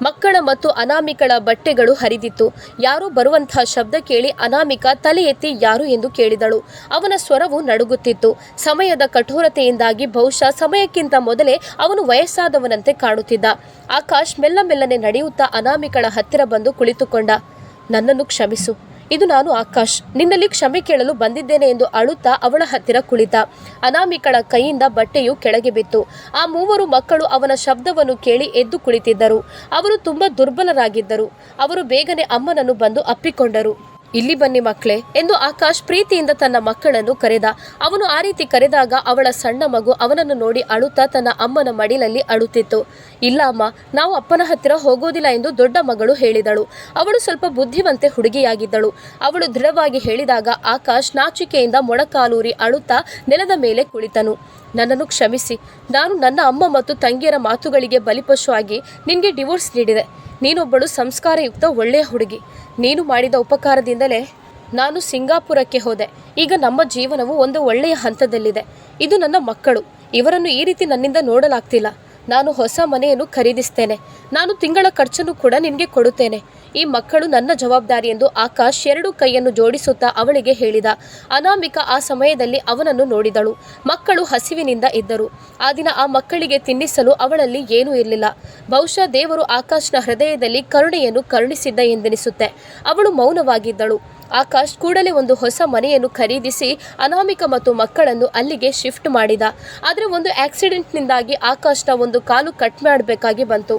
S1: ಮಕ್ಕಳ ಮತ್ತು ಅನಾಮಿಕಳ ಬಟ್ಟೆಗಳು ಹರಿದಿತ್ತು. ಯಾರೋ ಬರುವಂತಹ ಶಬ್ದ ಕೇಳಿ ಅನಾಮಿಕ ತಲೆ ಎತ್ತಿ ಯಾರು ಎಂದು ಕೇಳಿದಳು. ಅವನ ಸ್ವರವು ನಡುಗುತ್ತಿತ್ತು. ಸಮಯದ ಕಠೋರತೆಯಿಂದಾಗಿ ಬಹುಶಃ ಸಮಯಕ್ಕಿಂತ ಮೊದಲೇ ಅವನು ವಯಸ್ಸಾದವನಂತೆ ಕಾಣುತ್ತಿದ್ದ. ಆಕಾಶ್ ಮೆಲ್ಲನೆ ನಡೆಯುತ್ತಾ ಅನಾಮಿಕಳ ಹತ್ತಿರ ಬಂದು ಕುಳಿತುಕೊಂಡ. ನನ್ನನ್ನು ಕ್ಷಮಿಸು, ಇದು ನಾನು ಆಕಾಶ್, ನಿನ್ನಲ್ಲಿ ಕ್ಷಮೆ ಕೇಳಲು ಬಂದಿದ್ದೇನೆ ಎಂದು ಅಳುತ್ತಾ ಅವಳ ಹತ್ತಿರ ಕುಳಿತ. ಅನಾಮಿಕಳ ಕೈಯಿಂದ ಬಟ್ಟೆಯು ಕೆಳಗೆ ಬಿತ್ತು. ಆ 3 ಮಕ್ಕಳು ಅವನ ಶಬ್ದವನ್ನು ಕೇಳಿ ಎದ್ದು ಕುಳಿತಿದ್ದರು. ಅವರು ತುಂಬಾ ದುರ್ಬಲರಾಗಿದ್ದರು. ಅವರು ಬೇಗನೆ ಅಮ್ಮನನ್ನು ಬಂದು ಅಪ್ಪಿಕೊಂಡರು. ಇಲ್ಲಿ ಬನ್ನಿ ಮಕ್ಕಳೇ ಎಂದು ಆಕಾಶ್ ಪ್ರೀತಿಯಿಂದ ತನ್ನ ಮಕ್ಕಳನ್ನು ಕರೆದ. ಅವನು ಆ ರೀತಿ ಕರೆದಾಗ ಅವಳ ಸಣ್ಣ ಮಗು ಅವನನ್ನು ನೋಡಿ ಅಳುತ್ತಾ ತನ್ನ ಅಮ್ಮನ ಮಡಿಲಲ್ಲಿ ಅಳುತ್ತಿತ್ತು. ಇಲ್ಲ ಅಮ್ಮ, ನಾವು ಅಪ್ಪನ ಹತ್ತಿರ ಹೋಗೋದಿಲ್ಲ ಎಂದು ದೊಡ್ಡ ಮಗಳು ಹೇಳಿದಳು. ಅವಳು ಸ್ವಲ್ಪ ಬುದ್ಧಿವಂತೆ ಹುಡುಗಿಯಾಗಿದ್ದಳು. ಅವಳು ದೃಢವಾಗಿ ಹೇಳಿದಾಗ ಆಕಾಶ್ ನಾಚಿಕೆಯಿಂದ ಮೊಣಕಾಲೂರಿ ಅಳುತ್ತಾ ನೆಲದ ಮೇಲೆ ಕುಳಿತನು. ನನ್ನನ್ನು ಕ್ಷಮಿಸಿ, ನಾನು ನನ್ನ ಅಮ್ಮ ಮತ್ತು ತಂಗಿಯರ ಮಾತುಗಳಿಗೆ ಬಲಿಪಶು ಆಗಿ ನಿನಗೆ ಡಿವೋರ್ಸ್ ನೀಡಿದೆ. ನೀನೊಬ್ಬಳು ಸಂಸ್ಕಾರಯುಕ್ತ ಒಳ್ಳೆಯ ಹುಡುಗಿ. ನೀನು ಮಾಡಿದ ಉಪಕಾರದಿಂದಲೇ ನಾನು ಸಿಂಗಾಪುರಕ್ಕೆ ಹೋದೆ. ಈಗ ನಮ್ಮ ಜೀವನವು ಒಂದು ಒಳ್ಳೆಯ ಹಂತದಲ್ಲಿದೆ. ಇದು ನನ್ನ ಮಕ್ಕಳು. ಇವರನ್ನು ಈ ರೀತಿ ನನ್ನಿಂದ ನೋಡಲಾಗ್ತಿಲ್ಲ. ನಾನು ಹೊಸ ಮನೆಯನ್ನು ಖರೀದಿಸ್ತೇನೆ. ನಾನು ತಿಂಗಳ ಖರ್ಚನ್ನು ಕೂಡ ನಿನಗೆ ಕೊಡುತ್ತೇನೆ. ಈ ಮಕ್ಕಳು ನನ್ನ ಜವಾಬ್ದಾರಿ ಎಂದು ಆಕಾಶ್ 2 ಕೈಯನ್ನು ಜೋಡಿಸುತ್ತಾ ಅವಳಿಗೆ ಹೇಳಿದ. ಅನಾಮಿಕ ಆ ಸಮಯದಲ್ಲಿ ಅವನನ್ನು ನೋಡಿದಳು. ಮಕ್ಕಳು ಹಸಿವಿನಿಂದ ಇದ್ದರು. ಆ ದಿನ ಆ ಮಕ್ಕಳಿಗೆ ತಿನ್ನಿಸಲು ಅವಳಲ್ಲಿ ಏನೂ ಇರಲಿಲ್ಲ. ಬಹುಶಃ ದೇವರು ಆಕಾಶ್ನ ಹೃದಯದಲ್ಲಿ ಕರುಣೆಯನ್ನು ಕರುಣಿಸಿದ್ದ ಎಂದೆನಿಸುತ್ತೆ. ಅವಳು ಮೌನವಾಗಿದ್ದಳು. ಆಕಾಶ್ ಕೂಡಲೇ ಒಂದು ಹೊಸ ಮನೆಯನ್ನು ಖರೀದಿಸಿ ಅನಾಮಿಕ ಮತ್ತು ಮಕ್ಕಳನ್ನು ಅಲ್ಲಿಗೆ ಶಿಫ್ಟ್ ಮಾಡಿದ. ಆದರೆ ಒಂದು ಆಕ್ಸಿಡೆಂಟ್ನಿಂದಾಗಿ ಆಕಾಶ್ನ ಒಂದು ಕಾಲು ಕಟ್ ಮಾಡಬೇಕಾಗಿ ಬಂತು.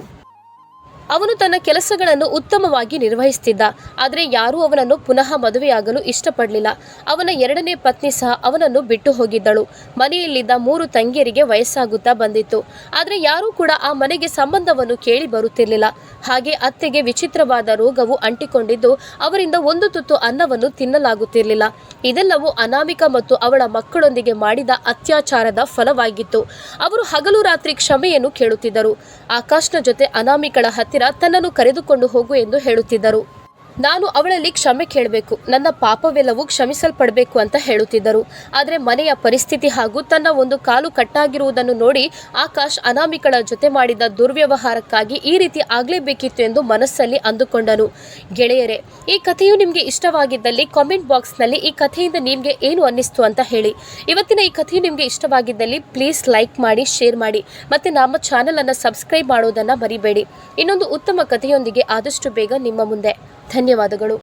S1: ಅವನು ತನ್ನ ಕೆಲಸಗಳನ್ನು ಉತ್ತಮವಾಗಿ ನಿರ್ವಹಿಸುತ್ತಿದ್ದ. ಆದರೆ ಯಾರೂ ಅವನನ್ನು ಪುನಃ ಮದುವೆಯಾಗಲು ಇಷ್ಟಪಡಲಿಲ್ಲ. ಅವನ 2ನೇ ಪತ್ನಿ ಸಹ ಅವನನ್ನು ಬಿಟ್ಟು ಹೋಗಿದ್ದಳು. ಮನೆಯಲ್ಲಿದ್ದ 3 ತಂಗಿಯರಿಗೆ ವಯಸ್ಸಾಗುತ್ತಾ ಬಂದಿತ್ತು. ಆದರೆ ಯಾರೂ ಕೂಡ ಆ ಮನೆಗೆ ಸಂಬಂಧವನ್ನು ಕೇಳಿ ಬರುತ್ತಿರಲಿಲ್ಲ. ಹಾಗೆ ಅತ್ತೆಗೆ ವಿಚಿತ್ರವಾದ ರೋಗವು ಅಂಟಿಕೊಂಡಿದ್ದು ಅವರಿಂದ ಒಂದು ತುತ್ತು ಅನ್ನವನ್ನು ತಿನ್ನಲಾಗುತ್ತಿರಲಿಲ್ಲ. ಇದೆಲ್ಲವೂ ಅನಾಮಿಕ ಮತ್ತು ಅವಳ ಮಕ್ಕಳೊಂದಿಗೆ ಮಾಡಿದ ಅತ್ಯಾಚಾರದ ಫಲವಾಗಿತ್ತು. ಅವರು ಹಗಲು ರಾತ್ರಿ ಕ್ಷಮೆಯನ್ನು ಕೇಳುತ್ತಿದ್ದರು. ಆಕಾಶ್ನ ಜೊತೆ ಅನಾಮಿಕಳ ಹತ್ತಿರ ತನ್ನನ್ನು ಕರೆದುಕೊಂಡು ಹೋಗು ಎಂದು ಹೇಳುತ್ತಿದ್ದರು. ನಾನು ಅವಳಲ್ಲಿ ಕ್ಷಮೆ ಕೇಳಬೇಕು, ನನ್ನ ಪಾಪವೆಲ್ಲವೂ ಕ್ಷಮಿಸಲ್ಪಡಬೇಕು ಅಂತ ಹೇಳುತ್ತಿದ್ದರು. ಆದರೆ ಮನೆಯ ಪರಿಸ್ಥಿತಿ ಹಾಗೂ ತನ್ನ ಒಂದು ಕಾಲು ಕಟ್ಟಾಗಿರುವುದನ್ನು ನೋಡಿ ಆಕಾಶ್ ಅನಾಮಿಕಳ ಜೊತೆ ಮಾಡಿದ ದುರ್ವ್ಯವಹಾರಕ್ಕಾಗಿ ಈ ರೀತಿ ಆಗಲೇಬೇಕಿತ್ತು ಎಂದು ಮನಸ್ಸಲ್ಲಿ ಅಂದುಕೊಂಡನು. ಗೆಳೆಯರೇ, ಈ ಕಥೆಯು ನಿಮಗೆ ಇಷ್ಟವಾಗಿದ್ದಲ್ಲಿ ಕಾಮೆಂಟ್ ಬಾಕ್ಸ್ನಲ್ಲಿ ಈ ಕಥೆಯಿಂದ ನಿಮಗೆ ಏನು ಅನ್ನಿಸ್ತು ಅಂತ ಹೇಳಿ. ಇವತ್ತಿನ ಈ ಕಥೆಯು ನಿಮಗೆ ಇಷ್ಟವಾಗಿದ್ದಲ್ಲಿ ಪ್ಲೀಸ್ ಲೈಕ್ ಮಾಡಿ, ಶೇರ್ ಮಾಡಿ ಮತ್ತು ನಮ್ಮ ಚಾನಲನ್ನು ಸಬ್ಸ್ಕ್ರೈಬ್ ಮಾಡೋದನ್ನು ಮರಿಬೇಡಿ. ಇನ್ನೊಂದು ಉತ್ತಮ ಕಥೆಯೊಂದಿಗೆ ಆದಷ್ಟು ಬೇಗ ನಿಮ್ಮ ಮುಂದೆ. ಧನ್ಯವಾದಗಳು.